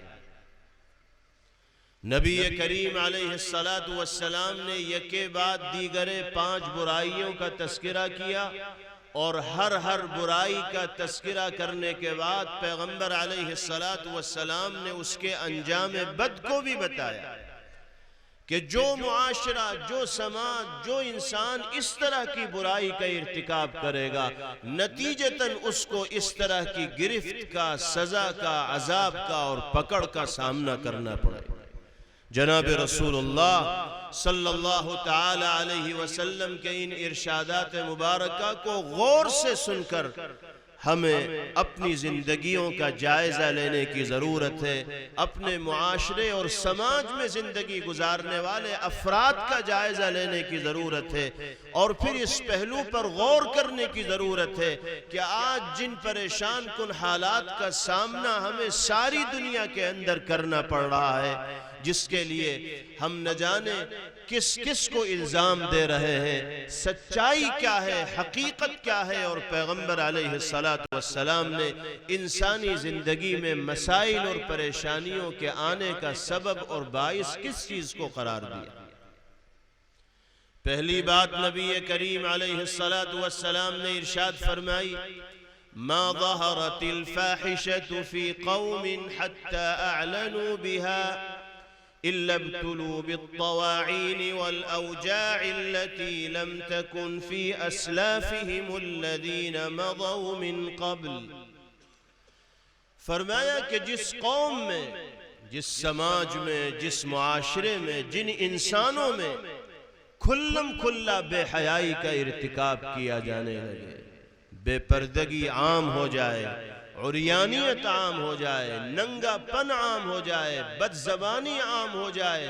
نبی کریم علیہ السلام نے یکے بعد دیگرے 5 برائیوں کا تذکرہ کیا، اور ہر برائی کا تذکرہ کرنے کے بعد پیغمبر علیہ السلام نے اس کے انجام بد کو بھی بتایا کہ جو معاشرہ، جو سماج، جو انسان اس طرح کی برائی کا ارتکاب کرے گا، نتیجتاً اس کو اس طرح کی گرفت کا، سزا کا، عذاب کا اور پکڑ کا سامنا کرنا پڑے گا۔ جناب رسول اللہ صلی اللہ تعالی علیہ وسلم کے ان ارشادات مبارکہ کو غور سے سن کر ہمیں اپنی زندگیوں کا جائزہ لینے کی ضرورت ہے، اپنے معاشرے اور سماج میں زندگی گزارنے والے افراد کا جائزہ لینے کی ضرورت ہے، اور پھر اس پہلو پر غور کرنے کی ضرورت ہے کہ آج جن پریشان کن حالات کا سامنا ہمیں ساری دنیا کے اندر کرنا پڑ رہا ہے، جس کے لیے ہم نہ جانے کس کو الزام دے رہے ہیں، سچائی کیا ہے، حقیقت کیا ہے، اور پیغمبر علیہ السلام نے انسانی زندگی میں مسائل اور پریشانیوں کے آنے کا سبب اور باعث کس چیز کو قرار دیا۔ پہلی بات نبی کریم علیہ السلام نے ارشاد فرمائی، ما ظہرت الفاحشۃ فی قوم حتی اعلنوا بها إلا ابتلوا بالطواعين والأوجاع التي لم تكن في أسلافهم الذين مضوا من قبل۔ فرمایا کہ جس قوم میں، جس سماج میں، جس معاشرے میں، جن انسانوں میں کھلم کھلا بے حیائی کا ارتکاب کیا جانے لگے، بے پردگی عام ہو جائے، عریانیت عام ہو جائے، ننگا پن عام ہو جائے، بد زبانی عام ہو جائے،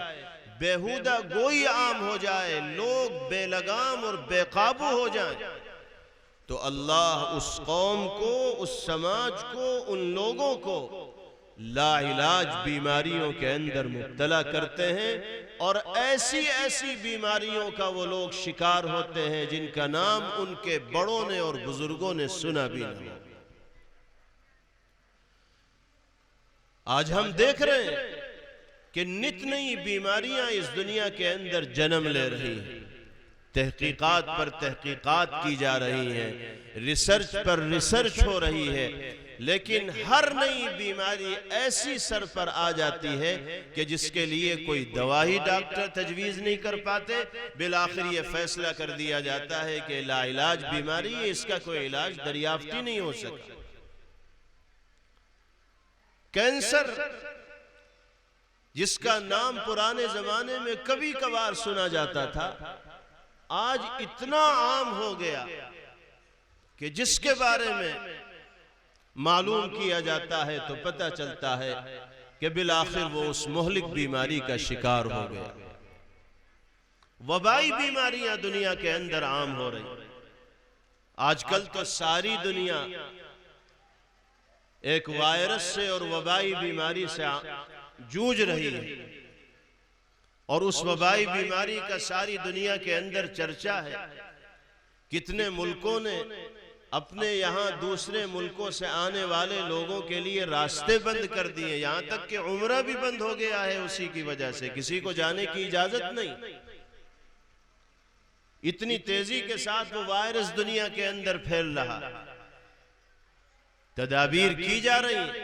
بیہودہ گوئی عام ہو جائے، لوگ بے لگام اور بے قابو ہو جائیں، تو اللہ اس قوم کو، اس سماج کو، ان لوگوں کو لا علاج بیماریوں کے اندر مبتلا کرتے ہیں، اور ایسی بیماریوں کا وہ لوگ شکار ہوتے ہیں جن کا نام ان کے بڑوں نے اور بزرگوں نے سنا بھی نہیں۔ آج ہم دیکھ رہے ہیں کہ نت نئی بیماریاں اس دنیا کے اندر جنم لے رہی ہیں، تحقیقات پر تحقیقات کی جا رہی ہیں، ریسرچ پر ریسرچ ہو رہی ہے، لیکن ہر نئی بیماری ایسی سر پر آ جاتی ہے کہ جس کے لیے کوئی دوائی ڈاکٹر تجویز نہیں کر پاتے، بالآخر یہ فیصلہ کر دیا جاتا ہے کہ لا علاج بیماری ہے، اس کا کوئی علاج دریافتی نہیں ہو سکتا۔ کینسر، جس کا نام پرانے زمانے میں کبھی کبھار سنا جاتا تھا، آج اتنا عام ہو گیا کہ جس کے بارے میں معلوم کیا جاتا ہے تو پتہ چلتا ہے کہ بالآخر وہ اس مہلک بیماری کا شکار ہو گیا۔ وبائی بیماریاں دنیا کے اندر عام ہو رہی، آج کل تو ساری دنیا ایک وائرس سے اور وبائی بیماری سے جوجھ رہی ہے، اور اس وبائی بیماری کا ساری دنیا کے اندر چرچا ہے۔ کتنے ملکوں نے اپنے یہاں دوسرے ملکوں سے آنے والے لوگوں کے لیے راستے بند کر دیے، یہاں تک کہ عمرہ بھی بند ہو گیا ہے اسی کی وجہ سے، کسی کو جانے کی اجازت نہیں۔ اتنی تیزی کے ساتھ وہ وائرس دنیا کے اندر پھیل رہا، تدابیر کی جا رہی،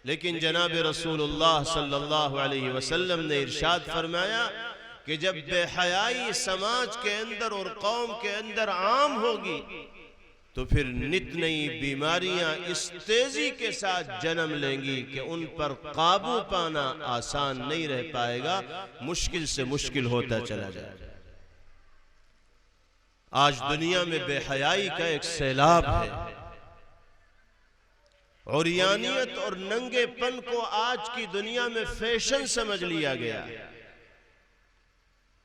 لیکن جناب رسول اللہ صلی اللہ علیہ وسلم نے ارشاد فرمایا کہ جب بے حیائی سماج کے اندر اور قوم کے اندر عام ہوگی تو پھر نت نئی بیماریاں اس تیزی کے ساتھ جنم لیں گی کہ ان پر قابو پانا آسان نہیں رہ پائے گا، مشکل سے مشکل ہوتا چلا جائے گا۔ آج دنیا میں بے حیائی کا ایک سیلاب ہے، عریانیت اور ننگے پن کو آج کی دنیا میں فیشن سمجھ لیا گیا۔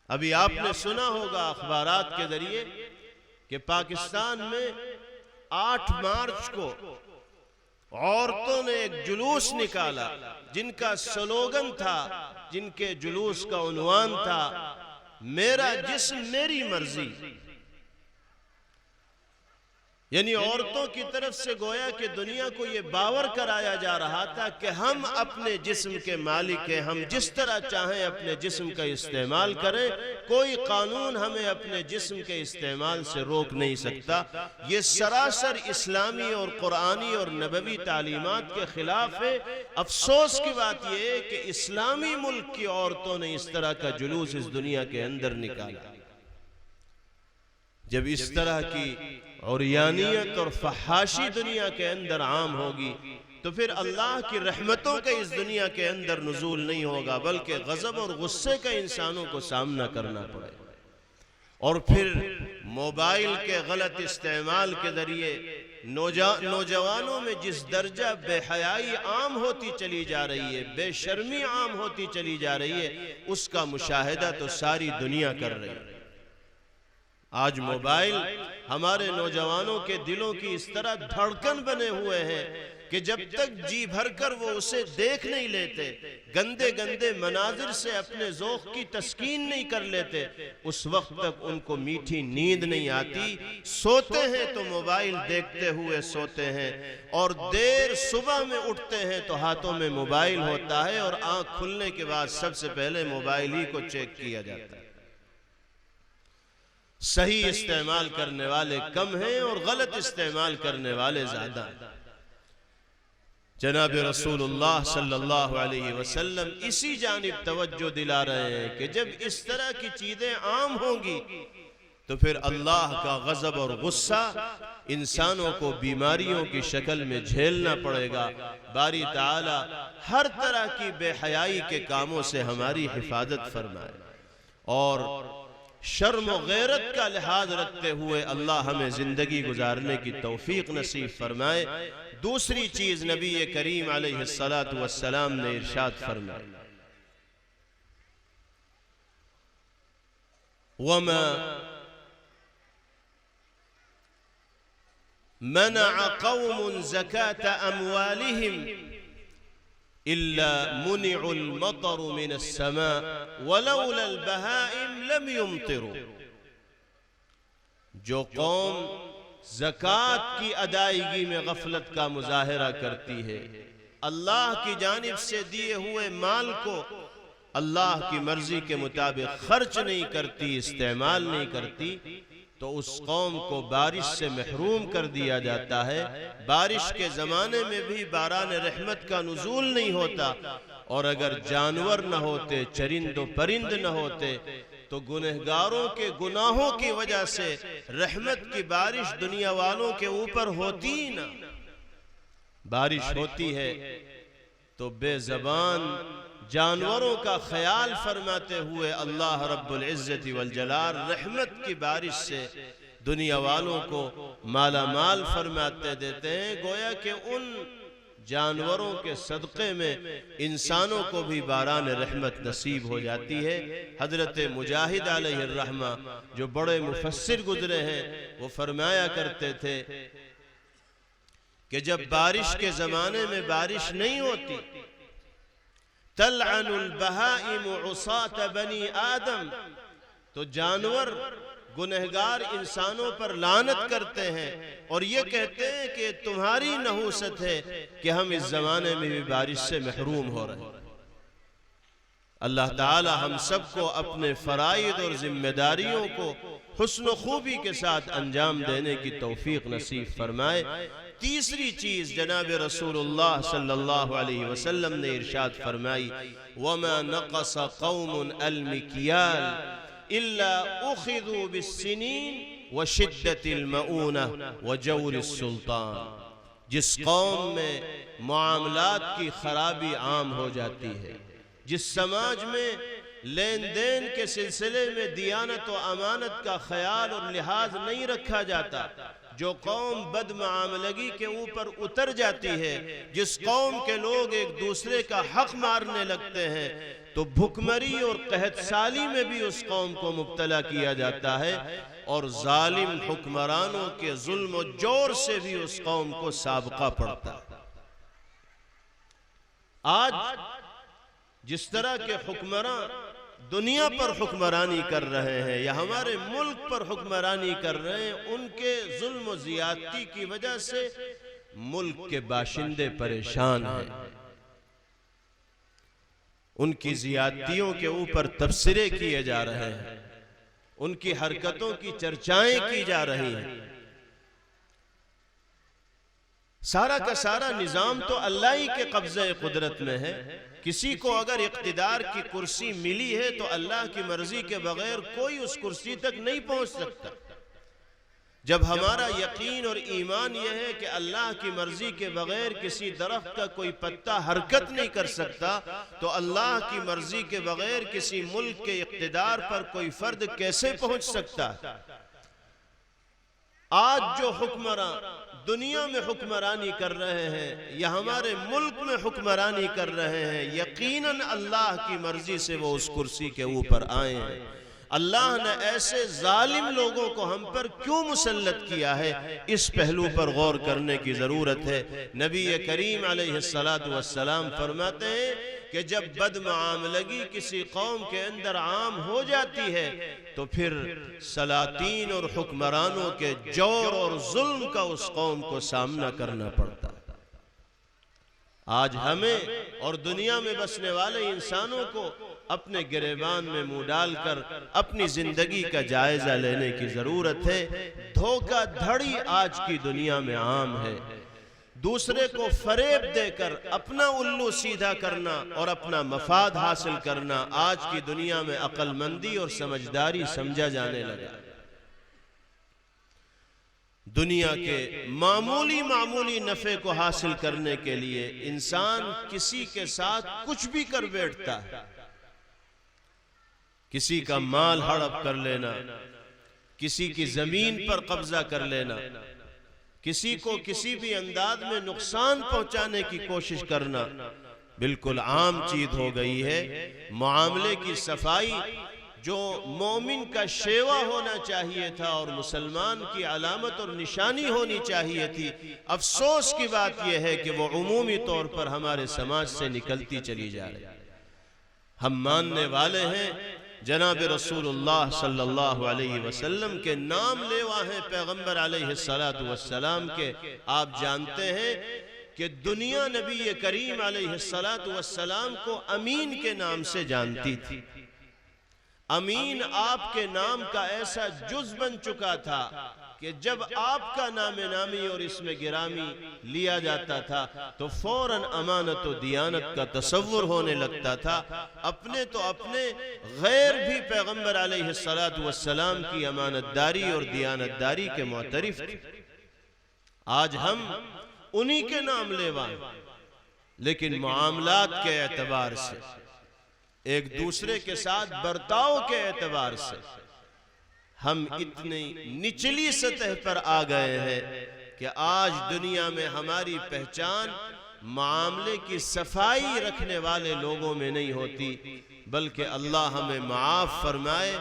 ابھی آپ نے سنا ہوگا اخبارات کے ذریعے کہ پاکستان میں 8 مارچ کو عورتوں نے ایک جلوس نکالا جن کا سلوگن تھا، جن کے جلوس کا عنوان تھا، میرا جسم میری مرضی۔ یعنی عورتوں کی طرف سے گویا کہ دنیا کو یہ باور کرایا جا رہا تھا کہ ہم اپنے جسم کے مالک ہیں، ہم جس طرح چاہیں اپنے جسم کا استعمال کریں، کوئی قانون ہمیں اپنے جسم کے استعمال سے روک نہیں سکتا۔ یہ سراسر اسلامی اور قرآنی اور نبوی تعلیمات کے خلاف ہے۔ افسوس کی بات یہ ہے کہ اسلامی ملک کی عورتوں نے اس طرح کا جلوس اس دنیا کے اندر نکالا۔ جب اس طرح کی عریانیت اور فحاشی دنیا کے اندر عام ہوگی تو پھر اللہ کی رحمتوں کا اس دنیا کے اندر نزول نہیں ہوگا، بلکہ غضب اور غصے کا انسانوں کو سامنا کرنا پڑے گا۔ اور پھر موبائل کے غلط استعمال کے ذریعے نوجوانوں میں جس درجہ بے حیائی عام ہوتی چلی جا رہی ہے، بے شرمی عام ہوتی چلی جا رہی ہے، اس کا مشاہدہ تو ساری دنیا کر رہی ہے۔ آج موبائل ہمارے نوجوانوں کے دلوں کی اس طرح دھڑکن بنے ہوئے ہیں کہ جب تک جی بھر کر وہ اسے دیکھ نہیں لیتے، گندے گندے مناظر سے اپنے ذوق کی تسکین نہیں کر لیتے، اس وقت تک ان کو میٹھی نیند نہیں آتی۔ سوتے ہیں تو موبائل دیکھتے ہوئے سوتے ہیں، اور دیر صبح میں اٹھتے ہیں تو ہاتھوں میں موبائل ہوتا ہے، اور آنکھ کھلنے کے بعد سب سے پہلے موبائل ہی کو چیک کیا جاتا ہے۔ صحیح استعمال کرنے والے کم ہیں اور غلط استعمال کرنے والے زیادہ ہیں۔ جناب رسول اللہ صلی اللہ علیہ وسلم اسی جانب توجہ دلا رہے ہیں کہ جب اس طرح کی چیزیں عام ہوں گی تو پھر اللہ کا غضب اور غصہ انسانوں کو بیماریوں کی شکل میں جھیلنا پڑے گا۔ باری تعالی ہر طرح کی بے حیائی کے کاموں سے ہماری حفاظت فرمائے، اور شرم و غیرت کا لحاظ رکھتے ہوئے اللہ ہمیں زندگی گزارنے کی توفیق نصیب فرمائے۔ دوسری چیز نبی کریم علیہ السلام نے ارشاد فرمایا، وَمَا مَنَعَ قَوْمٌ زَكَاةَ أَمْوَالِهِمْ إِلَّا مُنِعُ الْمَطَرُ مِنَ السَّمَاءِ وَلَوْلَا الْبَهَائِمْ لَمْ يُمْطِرُوا۔ جو قوم زکوٰۃ کی ادائیگی میں غفلت کا مظاہرہ کرتی ہے، اللہ کی جانب سے دیے ہوئے مال کو اللہ کی مرضی کے مطابق خرچ نہیں کرتی، استعمال نہیں کرتی، تو اس قوم کو بارش سے محروم کر دیا جاتا ہے۔ بارش کے زمانے میں بھی باران رحمت کا نزول نہیں ہوتا، اور اگر جانور نہ ہوتے، چرند و پرند نہ ہوتے، تو گنہگاروں کے گناہوں کی وجہ سے رحمت کی بارش دنیا والوں کے اوپر ہوتی ہی نہ۔ بارش ہوتی ہے تو بے زبان جانوروں کا خیال فرماتے ہوئے اللہ رب العزت والجلال رحمت کی بارش سے دنیا والوں کو مالا مال فرماتے دیتے ہیں۔ گویا کہ ان جانوروں کے صدقے میں انسانوں کو بھی باران رحمت نصیب ہو جاتی ہے۔ حضرت مجاہد علیہ الرحمہ جو بڑے مفسر گزرے ہیں، وہ فرمایا کرتے تھے کہ جب بارش کے زمانے میں بارش نہیں ہوتی، تلعن البہائم عصاة بنی آدم، تو جانور گنہگار انسانوں پر لعنت کرتے ہیں اور یہ کہتے ہیں کہ تمہاری نحوست ہے کہ ہم اس زمانے میں بھی بارش سے محروم ہو رہے ہیں۔ اللہ تعالی ہم سب کو اپنے فرائض اور ذمہ داریوں کو حسن و خوبی کے ساتھ انجام دینے کی توفیق نصیب فرمائے۔ تیسری چیز جناب رسول اللہ صلی اللہ علیہ وسلم نے ارشاد فرمائی، وَمَا نَقَصَ قَوْمٌ الْمِكْيَالِ إِلَّا أُخِذُوا بِالسِّنِينِ وَشِدَّةِ الْمَؤُونَةِ وَجَوْرِ السُّلْطَانِ۔ جس قوم میں معاملات کی خرابی عام ہو جاتی ہے، جس سماج میں لین دین کے سلسلے میں دیانت و امانت کا خیال اور لحاظ نہیں رکھا جاتا، جو قوم بد معاملگی کے اوپر اتر جاتی ہے، جس قوم کے لوگ ایک دوسرے کا حق مارنے لگتے ہیں، تو بھکمری اور قحط سالی میں بھی اس قوم کو مبتلا کیا جاتا ہے، اور ظالم حکمرانوں کے ظلم و جور سے بھی اس قوم کو سابقہ پڑتا ہے۔ آج جس طرح کے حکمران دنیا پر حکمرانی کر رہے ہیں یا ہمارے ملک پر حکمرانی کر رہے ہیں، ان کے ظلم و زیادتی کی وجہ سے ملک کے باشندے پریشان ہیں، ان کی زیادتیوں کے اوپر تبصرے کیے جا رہے ہیں، ان کی حرکتوں کی چرچائیں کی جا رہی ہیں۔ سارا کا سارا نظام تو اللہ ہی کے قبضہ قدرت میں ہے۔ کسی کو اگر اقتدار کی کرسی ملی ہے تو اللہ کی مرضی کے بغیر کوئی اس کرسی تک نہیں پہنچ سکتا۔ جب ہمارا یقین اور ایمان یہ ہے کہ اللہ کی مرضی کے بغیر کسی درخت کا کوئی پتا حرکت نہیں کر سکتا، تو اللہ کی مرضی کے بغیر کسی ملک کے اقتدار پر کوئی فرد کیسے پہنچ سکتا ہے؟ آج جو حکمران دنیا میں حکمرانی کر رہے ہیں یا ہمارے ملک میں حکمرانی کر رہے ہیں، یقیناً اللہ کی مرضی سے وہ اس کرسی کے اوپر آئے ہیں۔ اللہ نے ایسے ظالم لوگوں کو ہم پر کیوں مسلط کیا ہے، اس پہلو پر غور کرنے کی ضرورت ہے۔ نبی کریم علیہ السلام فرماتے ہیں کہ جب بد معاملگی کسی قوم کے اندر عام ہو جاتی ہے تو پھر سلاطین اور حکمرانوں کے جور اور ظلم کا اس قوم کو سامنا کرنا پڑتا ہے۔ آج ہمیں اور دنیا میں بسنے والے انسانوں کو اپنے گریبان میں منہ ڈال کر اپنی زندگی کا جائزہ لینے کی ضرورت ہے۔ دھوکہ دھڑی آج کی دنیا میں عام ہے۔ دوسرے کو فریب دے کر اپنا الو سیدھا کرنا اور اپنا مفاد حاصل کرنا آج کی دنیا میں عقل مندی اور سمجھداری سمجھا جانے لگا۔ دنیا کے معمولی نفع کو حاصل کرنے کے لیے انسان کسی کے ساتھ کچھ بھی کر بیٹھتا ہے۔ کسی کا مال ہڑپ کر لینا، کسی کی زمین پر قبضہ کر لینا، کسی کو کسی بھی انداز میں نقصان پہنچانے کی کوشش کرنا بالکل عام چیز ہو گئی ہے۔ معاملے کی صفائی جو مومن کا شیوا ہونا چاہیے تھا اور مسلمان کی علامت اور نشانی ہونی چاہیے تھی، افسوس کی بات یہ ہے کہ وہ عمومی طور پر ہمارے سماج سے نکلتی چلی جا رہی ہے۔ ہم ماننے والے ہیں جناب رسول اللہ صلی اللہ علیہ وسلم کے نام لیوا ہیں پیغمبر علیہ السلام کے۔ آپ جانتے ہیں کہ دنیا نبی کریم علیہ السلام کو امین کے نام سے جانتی تھی۔ امین آپ کے نام کا ایسا جز بن چکا تھا کہ جب آپ کا نام نامی اور اسم گرامی لیا جاتا تھا تو فوراً امانت و دیانت کا تصور ہونے لگتا تھا۔ اپنے تو اپنے، غیر بھی پیغمبر علیہ السلام کی امانت داری اور دیانت داری کے معترف تھے۔ آج ہم انہی کے نام لیوا ہیں، لیکن معاملات کے اعتبار سے، ایک دوسرے کے ساتھ برتاؤ کے اعتبار سے ہم اتنی نچلی سطح پر آ گئے ہیں کہ آج دنیا میں ہماری پہچان معاملے کی صفائی رکھنے والے لوگوں میں نہیں ہوتی، بلکہ اللہ ہمیں معاف فرمائے،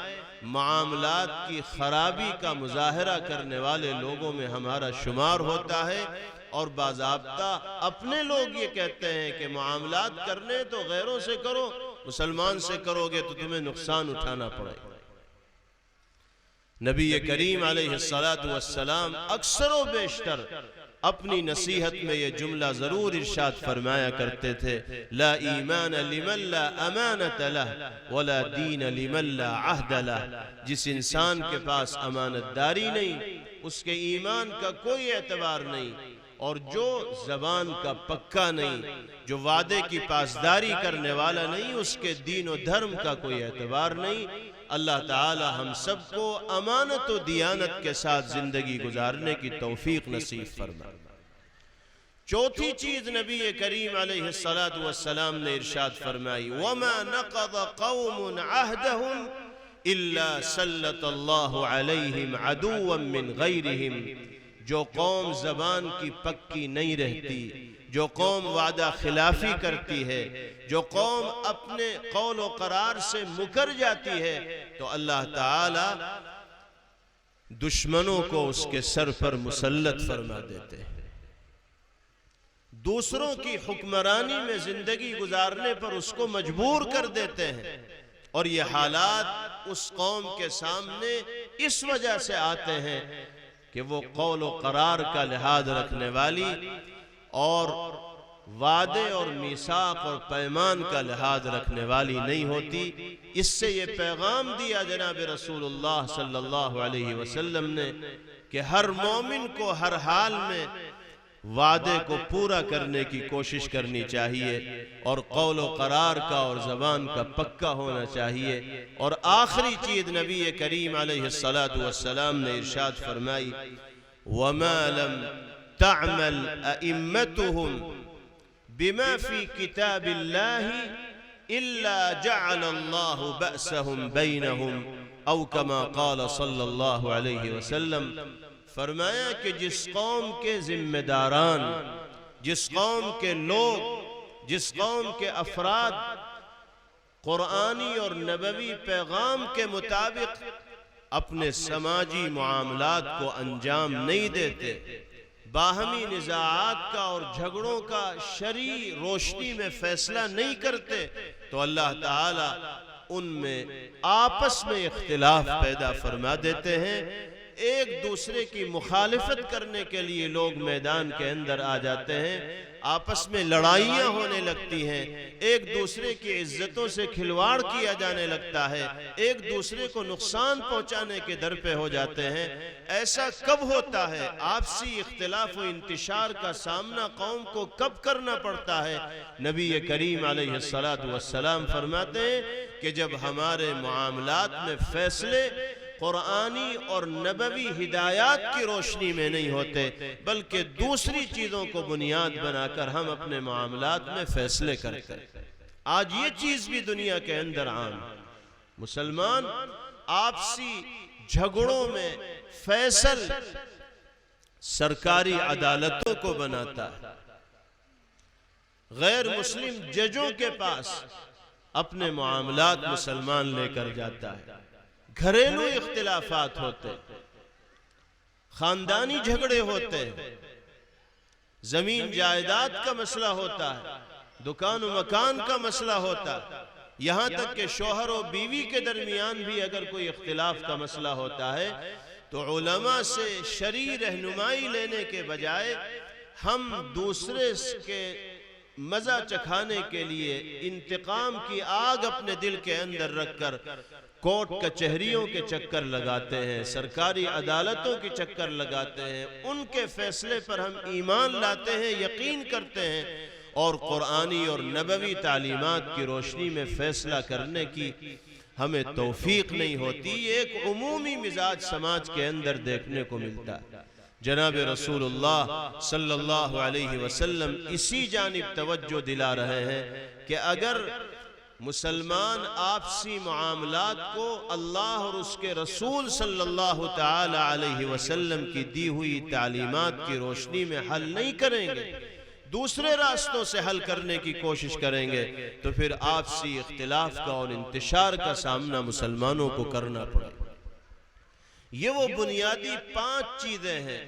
معاملات کی خرابی کا مظاہرہ کرنے والے لوگوں میں ہمارا شمار ہوتا ہے۔ اور باضابطہ اپنے لوگ یہ کہتے ہیں کہ معاملات کرنے تو غیروں سے کرو، مسلمان سے کرو گے تو تمہیں نقصان اٹھانا پڑے گا۔ نبی کریم علیہ السلام اکثر و بیشتر اپنی نصیحت میں یہ جملہ ضرور ارشاد فرمایا کرتے تھے، لا ایمان لمن لا امانت لہ ولا دین لمن لا عہد لہ۔ جس انسان کے پاس امانت داری نہیں، اس کے ایمان کا کوئی اعتبار نہیں، اور جو زبان کا پکا نہیں، جو وعدے کی پاسداری کرنے والا نہیں، اس کے دین و دھرم کا کوئی اعتبار نہیں۔ اللہ تعالی ہم سب کو امانت و دیانت کے ساتھ زندگی گزارنے کی توفیق نصیب فرمائے۔ چوتھی چیز نبی کریم علیہ السلام نے ارشاد فرمائی، وَمَا نَقَضَ قَوْمٌ عَهْدَهُمْ إِلَّا سَلَّطَ اللَّهُ عَلَيْهِمْ عَدُوًّا مِّنْ غَيْرِهِمْ۔ جو قوم زبان کی پکی نہیں رہتی، جو قوم وعدہ خلافی کرتی ہے، جو قوم اپنے قول و قرار سے مکر جاتی ہے، تو اللہ تعالی دشمنوں کو اس کے سر پر مسلط فرما دیتے ہیں۔ دوسروں کی حکمرانی میں زندگی گزارنے پر اس کو مجبور کر دیتے ہیں، اور یہ حالات اس قوم کے سامنے اس وجہ سے آتے ہیں کہ وہ قول و قرار کا لحاظ رکھنے والی اور وعدے اور میثاق اور پیمان کا لحاظ رکھنے والی نہیں ہوتی۔ اس سے یہ پیغام دیا جناب رسول اللہ صلی اللہ علیہ وسلم نے کہ ہر مومن کو ہر حال میں وعدے کو پورا کرنے کی کوشش کرنی چاہیے اور قول و قرار کا اور زبان کا پکا ہونا چاہیے۔ اور آخری چیز نبی کریم علیہ السلام نے ارشاد فرمائی وَمَا لَمْ تَعْمَلْ أَئِمَّتُهُمْ بِمَا فِي كِتَابِ اللَّهِ إِلَّا جَعَلَ اللَّهُ بَأْسَهُمْ بَيْنَهُمْ أو كما قال صلی اللہ علیہ وسلم۔ فرمایا کہ جس قوم کے ذمہ داران، جس قوم کے لوگ، جس قوم کے افراد قرآنی اور نبوی پیغام کے مطابق اپنے سماجی معاملات کو انجام نہیں دیتے، باہمی نزاعات کا اور جھگڑوں کا شرعی روشنی میں فیصلہ نہیں کرتے، تو اللہ تعالی ان میں آپس میں اختلاف پیدا فرما دیتے ہیں۔ ایک دوسرے کی مخالفت کرنے کے لیے لوگ میدان کے اندر آ جاتے ہیں، آپس میں لڑائیاں ہونے لگتی ہیں، ایک دوسرے کی عزتوں سے کھلواڑ کیا جانے لگتا ہے، ایک دوسرے کو نقصان پہنچانے کے در پہ ہو جاتے ہیں۔ ایسا کب ہوتا ہے؟ آپسی اختلاف و انتشار کا سامنا قوم کو کب کرنا پڑتا ہے؟ نبی کریم علیہ السلام فرماتے ہیں کہ جب ہمارے معاملات میں فیصلے قرآنی اور نبوی ہدایات کی روشنی میں نہیں ہوتے، بلکہ دوسری چیزوں کو بنیاد بنا کر ہم اپنے معاملات میں فیصلے کرتے ہیں۔ آج یہ چیز بھی دنیا کے اندر عام ہے۔ مسلمان آپسی جھگڑوں میں فیصل سرکاری عدالتوں کو بناتا ہے، غیر مسلم ججوں کے پاس اپنے معاملات مسلمان لے کر جاتا ہے، گھریلو اختلافات ہوتے، خاندانی جھگڑے ہوتے، زمین جائیداد کا مسئلہ ہوتا ہے، دکان و مکان کا مسئلہ ہوتا ہے، یہاں تک کہ شوہر و بیوی کے درمیان بھی اگر کوئی اختلاف کا مسئلہ ہوتا ہے تو علماء سے شرعی رہنمائی لینے کے بجائے ہم دوسرے کے مزہ چکھانے کے لیے انتقام کی آگ اپنے دل کے اندر رکھ کر کورٹ کچہریوں کے چکر لگاتے ہیں، سرکاری عدالتوں کے چکر لگاتے ہیں، ان کے فیصلے پر ہم ایمان لاتے ہیں، یقین کرتے ہیں، اور قرآنی اور نبوی تعلیمات کی روشنی میں فیصلہ کرنے کی ہمیں توفیق نہیں ہوتی۔ یہ ایک عمومی مزاج سماج کے اندر دیکھنے کو ملتا ہے۔ جناب رسول اللہ صلی اللہ علیہ وسلم اسی جانب توجہ دلا رہے ہیں کہ اگر مسلمان آپسی معاملات کو اللہ اور اس کے رسول صلی اللہ تعالی علیہ وسلم کی دی ہوئی تعلیمات کی روشنی میں حل نہیں کریں گے، دوسرے راستوں سے حل کرنے کی کوشش کریں گے، تو پھر آپسی اختلاف کا اور انتشار کا سامنا مسلمانوں کو کرنا پڑے گا۔ یہ وہ بنیادی 5 چیزیں ہیں،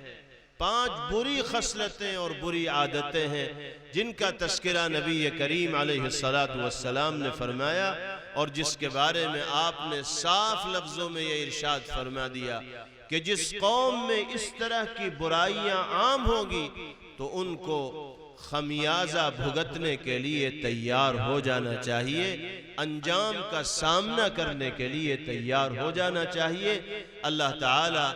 5 بری خصلتیں اور بری عادتیں ہیں جن کا تذکرہ نبی کریم علیہ السلام نے فرمایا، اور جس کے بارے میں آپ نے صاف لفظوں میں یہ ارشاد فرما دیا کہ جس قوم میں اس طرح کی برائیاں عام ہوگی تو ان کو خمیازہ بھگتنے کے لیے تیار ہو جانا چاہیے، انجام کا سامنا کرنے کے لیے تیار ہو جانا چاہیے۔ اللہ تعالی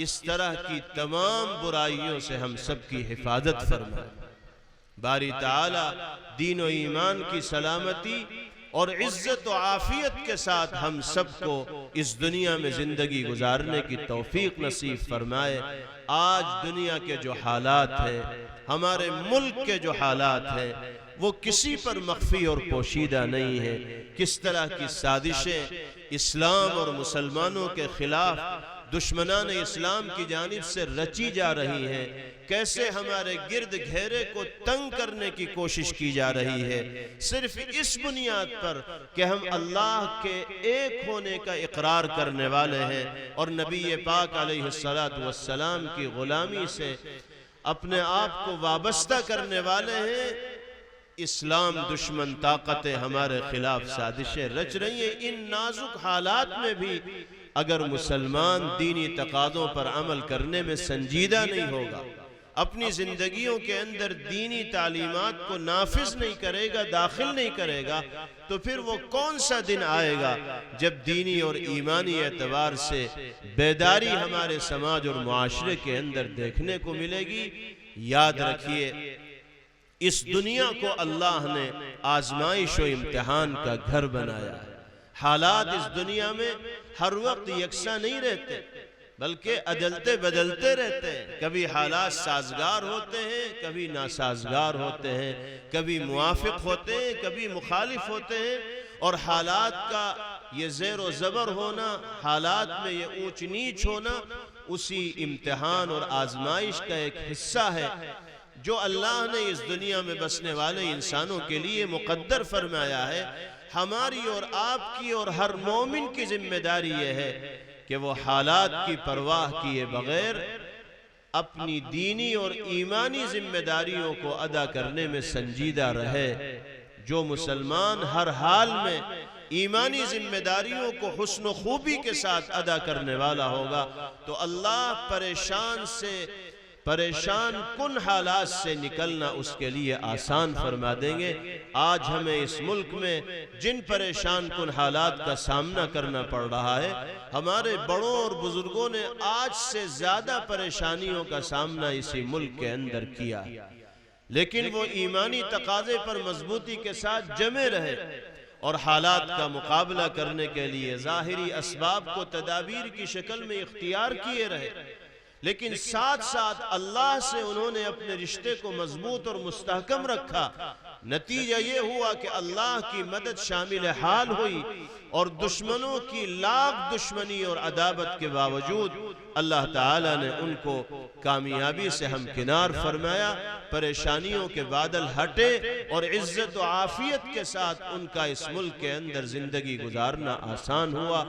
اس طرح کی تمام برائیوں سے ہم سب کی حفاظت فرمائے۔ باری تعالی دین و ایمان کی سلامتی اور عزت و عافیت کے ساتھ ہم سب کو اس دنیا میں زندگی گزارنے کی توفیق نصیب فرمائے۔ آج دنیا کے جو حالات ہیں، ہمارے ملک کے جو حالات ہیں، وہ کسی پر مخفی اور پوشیدہ نہیں ہیں۔ کس طرح کی سازشیں اسلام اور مسلمانوں کے خلاف دشمنان اسلام کی جانب سے رچی جا رہی ہیں، کیسے ہمارے گرد گھیرے کو تنگ کرنے کی کوشش کی جا رہی ہے، صرف اس بنیاد پر کہ ہم اللہ کے ایک ہونے کا اقرار کرنے والے ہیں اور نبی پاک علیہ السلام کی غلامی سے اپنے آپ کو وابستہ کرنے والے ہیں۔ اسلام دشمن طاقتیں ہمارے خلاف سازشیں رچ رہی ہیں۔ ان نازک حالات میں بھی اگر مسلمان دینی تقاضوں پر عمل کرنے میں سنجیدہ نہیں ہوگا، اپنی زندگیوں کے اندر دینی تعلیمات کو نافذ نہیں کرے گا، داخل نہیں کرے گا، تو پھر وہ کون سا دن آئے گا جب دینی اور ایمانی اعتبار سے بیداری ہمارے سماج اور معاشرے کے اندر دیکھنے کو ملے گی۔ یاد رکھیے، اس دنیا کو اللہ نے آزمائش و امتحان کا گھر بنایا ہے۔ حالات اس دنیا میں ہر وقت یکساں نہیں رہتے، بلکہ عدلتے بدلتے رہتے ہیں۔ کبھی حالات سازگار ہوتے ہیں، کبھی ناسازگار ہوتے ہیں، کبھی موافق ہوتے ہیں، کبھی مخالف ہوتے ہیں، اور حالات کا یہ زیر و زبر ہونا، حالات میں یہ اونچ نیچ ہونا، اسی امتحان اور آزمائش کا ایک حصہ ہے جو اللہ نے اس دنیا میں بسنے والے انسانوں کے لیے مقدر فرمایا ہے۔ ہماری اور آپ کی اور ہر مومن کی ذمہ داری یہ ہے کہ وہ حالات کی پرواہ کیے بغیر اپنی دینی اور ایمانی ذمہ داریوں کو ادا کرنے میں سنجیدہ رہے۔ جو مسلمان ہر حال میں ایمانی ذمہ داریوں کو حسن و خوبی کے ساتھ ادا کرنے والا ہوگا تو اللہ پریشان کن حالات سے نکلنا اس کے لیے آسان فرما دیں گے۔ آج ہمیں اس ملک میں جن پریشان کن حالات کا سامنا کرنا پڑ رہا ہے، ہمارے بڑوں اور بزرگوں نے آج سے زیادہ پریشانیوں کا سامنا اسی ملک کے اندر کیا، لیکن وہ ایمانی تقاضے پر مضبوطی کے ساتھ جمے رہے اور حالات کا مقابلہ کرنے کے لیے ظاہری اسباب کو تدابیر کی شکل میں اختیار کیے رہے، لیکن ساتھ ساتھ اللہ سے انہوں نے اپنے رشتے کو مضبوط اور مستحکم رکھا۔ نتیجہ یہ ہوا کہ اللہ کی مدد شامل حال ہوئی، اور دشمنوں کی لاکھ دشمنی اور عداوت کے باوجود اللہ تعالیٰ نے ان کو کامیابی سے ہمکنار فرمایا، پریشانیوں کے بادل ہٹے، اور عزت و عافیت کے ساتھ ان کا اس ملک کے اندر زندگی گزارنا آسان ہوا۔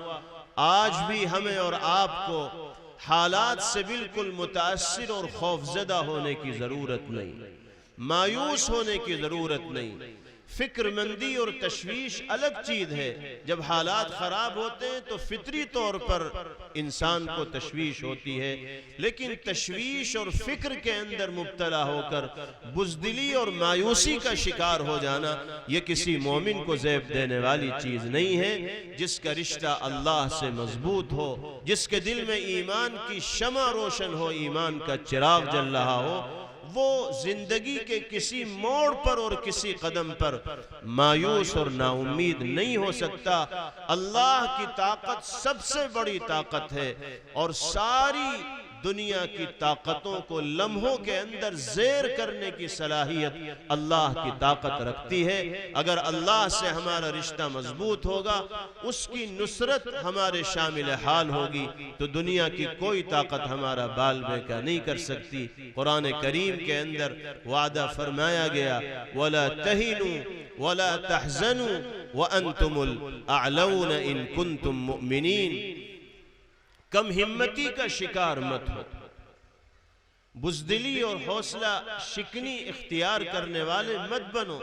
آج بھی ہمیں اور آپ کو حالات سے بالکل متاثر اور خوفزدہ ہونے کی ضرورت نہیں، مایوس ہونے کی ضرورت نہیں۔ فکر مندی اور تشویش الگ چیز ہے۔ جب حالات خراب ہوتے ہیں تو فطری طور پر انسان کو تشویش ہوتی ہے، لیکن تشویش اور فکر کے اندر مبتلا ہو کر بزدلی اور مایوسی کا شکار ہو جانا یہ کسی مومن کو زیب دینے والی چیز نہیں ہے۔ جس کا رشتہ اللہ سے مضبوط ہو، جس کے دل میں ایمان کی شمع روشن ہو، ایمان کا چراغ جل رہا ہو، وہ زندگی کے کسی موڑ پر اور کسی قدم پر مایوس اور نا امید نہیں ہو سکتا۔ اللہ کی طاقت سب سے بڑی طاقت ہے، اور ساری دنیا کی طاقتوں کو لمحوں کے اندر زیر کرنے کی صلاحیت اللہ کی طاقت رکھتی ہے۔ اگر اللہ سے ہمارا رشتہ مضبوط ہوگا، اس کی نصرت ہمارے شامل حال ہوگی، تو دنیا کی کوئی طاقت ہمارا بال بیکا نہیں کر سکتی۔ قرآن کریم کے اندر وعدہ فرمایا گیا وَلَا تَهِنُوا وَلَا تَحْزَنُوا وَأَنْتُمُ الْأَعْلَوْنَ إِن كُنتُم مُؤْمِنِينَ۔ کم ہمتی کا شکار مت ہو، بزدلی اور حوصلہ شکنی اختیار کرنے والے مت بنو،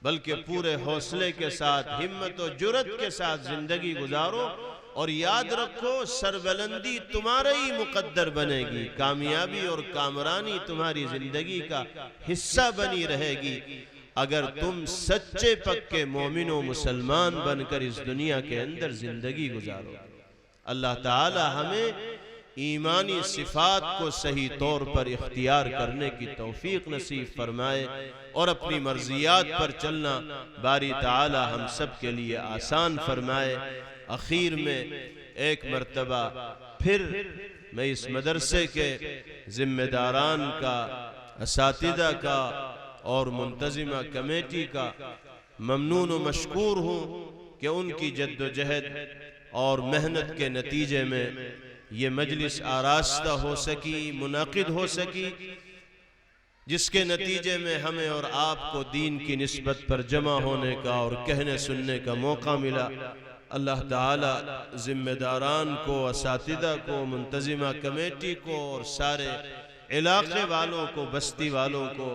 بلکہ پورے حوصلے کے ساتھ، ہمت و جرت کے ساتھ زندگی گزارو، اور یاد رکھو سربلندی تمہارا ہی مقدر بنے گی، کامیابی اور کامرانی تمہاری زندگی کا حصہ بنی رہے گی اگر تم سچے پکے مومن و مسلمان بن کر اس دنیا کے اندر زندگی گزارو۔ اللہ تعالی ہمیں ایمانی صفات کو صحیح طور پر اختیار کرنے کی توفیق نصیب فرمائے، اور اپنی مرضیات پر چلنا باری تعالی ہم سب کے لیے آسان فرمائے۔ اخیر میں ایک مرتبہ پھر میں اس مدرسے کے ذمہ داران کا، اساتذہ کا اور منتظمہ کمیٹی کا ممنون و مشکور ہوں کہ ان کی جد و جہد اور محنت کے نتیجے میں یہ مجلس آراستہ ہو سکی، منعقد ہو سکی، جس کے نتیجے میں ہمیں اور آپ کو دین کی نسبت پر جمع ہونے کا اور کہنے سننے کا موقع ملا۔ اللہ تعالی ذمہ داران کو، اساتذہ کو، منتظمہ کمیٹی کو اور سارے علاقے والوں کو، بستی والوں کو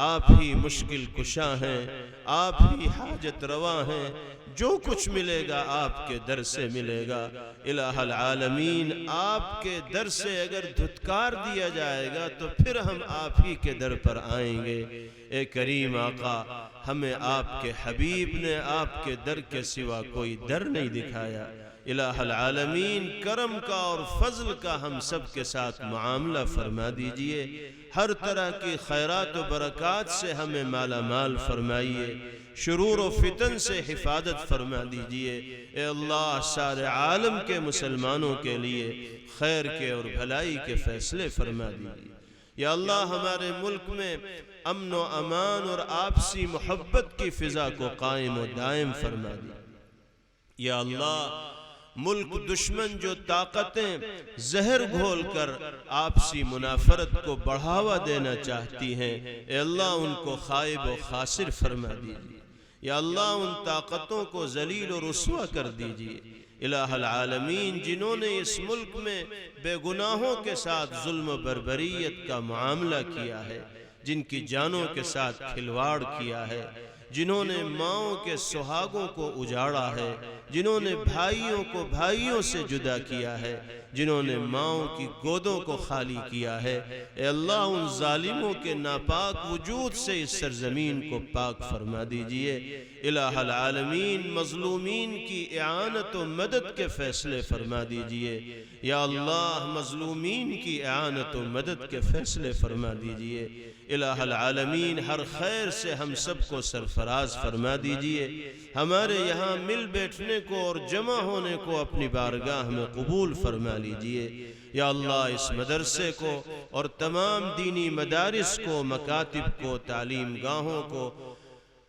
آپ ہی مشکل کشا ہیں، آپ ہی حاجت روا ہیں، جو کچھ ملے گا آپ کے در سے ملے گا۔ الہ العالمین، آپ کے در سے اگر دھتکار دیا جائے گا تو پھر ہم آپ ہی کے در پر آئیں گے۔ اے کریم آقا، ہمیں آپ کے حبیب نے آپ کے در کے سوا کوئی در نہیں دکھایا۔ الہ العالمین، کرم کا اور فضل کا ہم سب کے ساتھ معاملہ فرما دیجئے، ہر طرح کی خیرات و برکات سے ہمیں مالا مال فرمائیے، شرور و فتن سے حفاظت فرما دیجئے۔ اے اللہ، سارے عالم کے مسلمانوں کے لیے خیر کے اور بھلائی کے فیصلے فرما دیجئے۔ یا اللہ، ہمارے ملک میں امن و امان اور آپسی محبت کی فضا کو قائم و دائم فرما دیجئے۔ یا اللہ، ملک دشمن جو طاقتیں زہر گھول کر آپسی منافرت کو بڑھاوا دینا چاہتی ہیں، اے اللہ ان کو خائب و خاسر فرما دیجئے۔ یا اللہ، ان طاقتوں کو ذلیل و رسوا کر دیجئے۔ الہ العالمین، جنہوں نے اس ملک میں بے گناہوں کے ساتھ ظلم و بربریت کا معاملہ کیا ہے، جن کی جانوں کے ساتھ کھلواڑ کیا ہے، جنہوں نے ماؤں کے سہاگوں کو اجاڑا ہے، جنہوں نے بھائیوں کو بھائیوں سے جدا کیا ہے، جنہوں نے ماؤں کی گودوں کو خالی کیا ہے، اے اللہ ان ظالموں کے ناپاک وجود سے اس سرزمین کو پاک فرما دیجئے۔ الہ العالمین، مظلومین کی اعانت و مدد کے فیصلے فرما دیجئے۔ یا اللہ، مظلومین کی اعانت و مدد کے فیصلے فرما دیجئے۔ الہ العالمین، ہر خیر سے ہم سب کو سرفراز فرما دیجئے۔ ہمارے یہاں مل بیٹھنے کو اور جمع ہونے کو اپنی بارگاہ میں قبول فرما لیجئے۔ یا اللہ، اس مدرسے کو اور تمام دینی مدارس کو، مکاتب کو، تعلیم گاہوں کو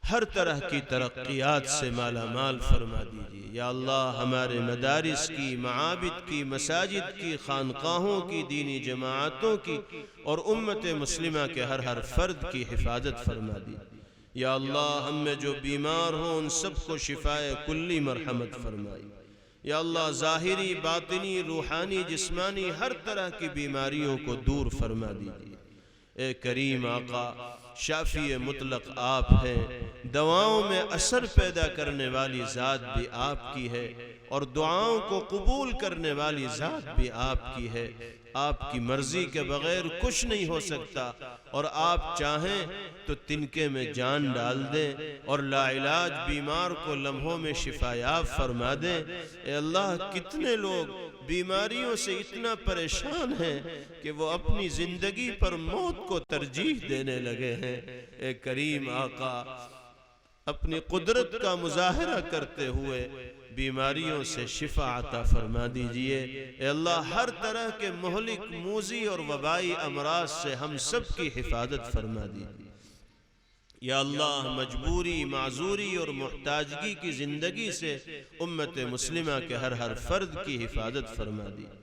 ہر طرح کی ترقیات سے مالا مال فرما دیجئے۔ یا اللہ، ہمارے مدارس کی، معابد کی، مساجد کی، خانقاہوں کی، دینی جماعتوں کی اور امت مسلمہ کے ہر فرد کی حفاظت فرما دیجئے۔ یا اللہ، ہم میں جو بیمار ہوں ان سب کو شفائے کلی مرحمت فرمائی۔ یا اللہ، ظاہری، باطنی، روحانی، جسمانی ہر طرح کی بیماریوں کو دور فرما دیجئے۔ اے کریم آقا، شافی مطلق آپ ہیں، دعاؤں میں اثر پیدا کرنے والی ذات بھی آپ کی ہے اور دعاؤں کو قبول کرنے والی ذات بھی آپ کی ہے۔ آپ کی مرضی کے بغیر کچھ نہیں ہو سکتا، اور آپ چاہیں تو تنکے میں جان ڈال دیں اور لا علاج بیمار کو لمحوں میں شفا یاب فرما دیں۔ اے اللہ، کتنے لوگ بیماریوں سے اتنا پریشان ہیں کہ وہ اپنی زندگی پر موت کو ترجیح دینے لگے ہیں۔ اے کریم آقا، اپنی قدرت کا مظاہرہ کرتے ہوئے بیماریوں سے شفا عطا فرما دیجئے۔ اے اللہ، ہر طرح کے مہلک، موذی اور وبائی امراض سے ہم سب کی حفاظت فرما دیجئے۔ یا اللہ، مجبوری، معذوری اور محتاجگی کی زندگی سے امت مسلمہ کے ہر فرد کی حفاظت فرما دیجئے۔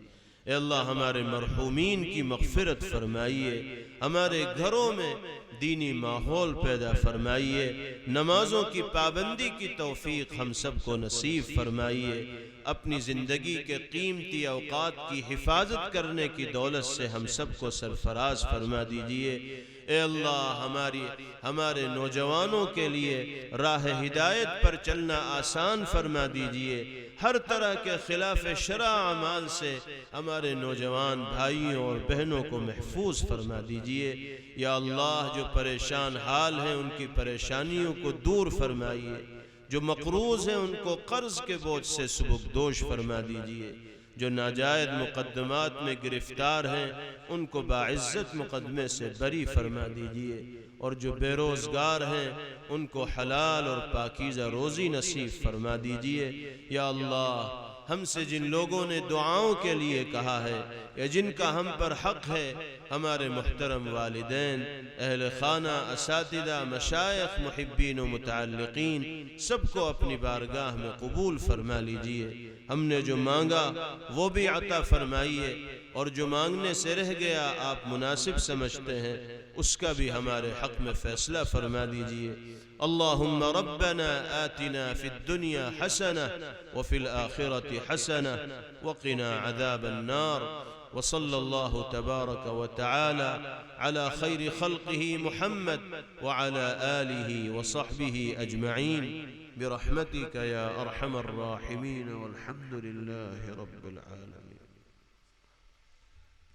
اے اللہ، ہمارے مرحومین کی مغفرت فرمائیے، ہمارے گھروں میں دینی ماحول پیدا فرمائیے، نمازوں کی پابندی کی توفیق ہم سب کو نصیب فرمائیے، اپنی زندگی کے قیمتی اوقات کی حفاظت کرنے کی دولت سے ہم سب کو سرفراز فرما دیجئے۔ اے اللہ، ہمارے نوجوانوں کے لیے راہ ہدایت پر چلنا آسان فرما دیجئے، ہر طرح کے خلاف شرع اعمال سے ہمارے نوجوان بھائیوں اور بہنوں کو محفوظ فرما دیجئے۔ یا اللہ، جو پریشان حال ہیں ان کی پریشانیوں کو دور فرمائیے، جو مقروض ہیں ان کو قرض کے بوجھ سے سبکدوش فرما دیجئے، جو ناجائز مقدمات میں گرفتار ہیں ان کو باعزت مقدمے سے بری فرما دیجئے، اور جو بے روزگار ہیں ان کو حلال اور پاکیزہ روزی نصیب فرما دیجئے۔ یا اللہ، ہم سے جن لوگوں نے دعاؤں کے لیے کہا ہے یا جن کا ہم پر حق ہے، ہمارے محترم والدین، اہل خانہ، اساتذہ، مشائخ، محبین و متعلقین، سب کو اپنی بارگاہ میں قبول فرما لیجئے۔ ہم نے جو مانگا وہ بھی عطا فرمائیے، اور جو مانگنے سے رہ گیا آپ مناسب سمجھتے ہیں اس کا بھی ہمارے حق میں فیصلہ فرما دیجئے۔ اللہم ربنا آتنا فی الدنیا حسنہ وفی الآخرة حسنہ وقنا عذاب النار وصلى الله تبارك وتعالى على خير خلقه محمد وعلى آله وصحبه أجمعين برحمتك يا أرحم الراحمين والحمد لله رب العالمين.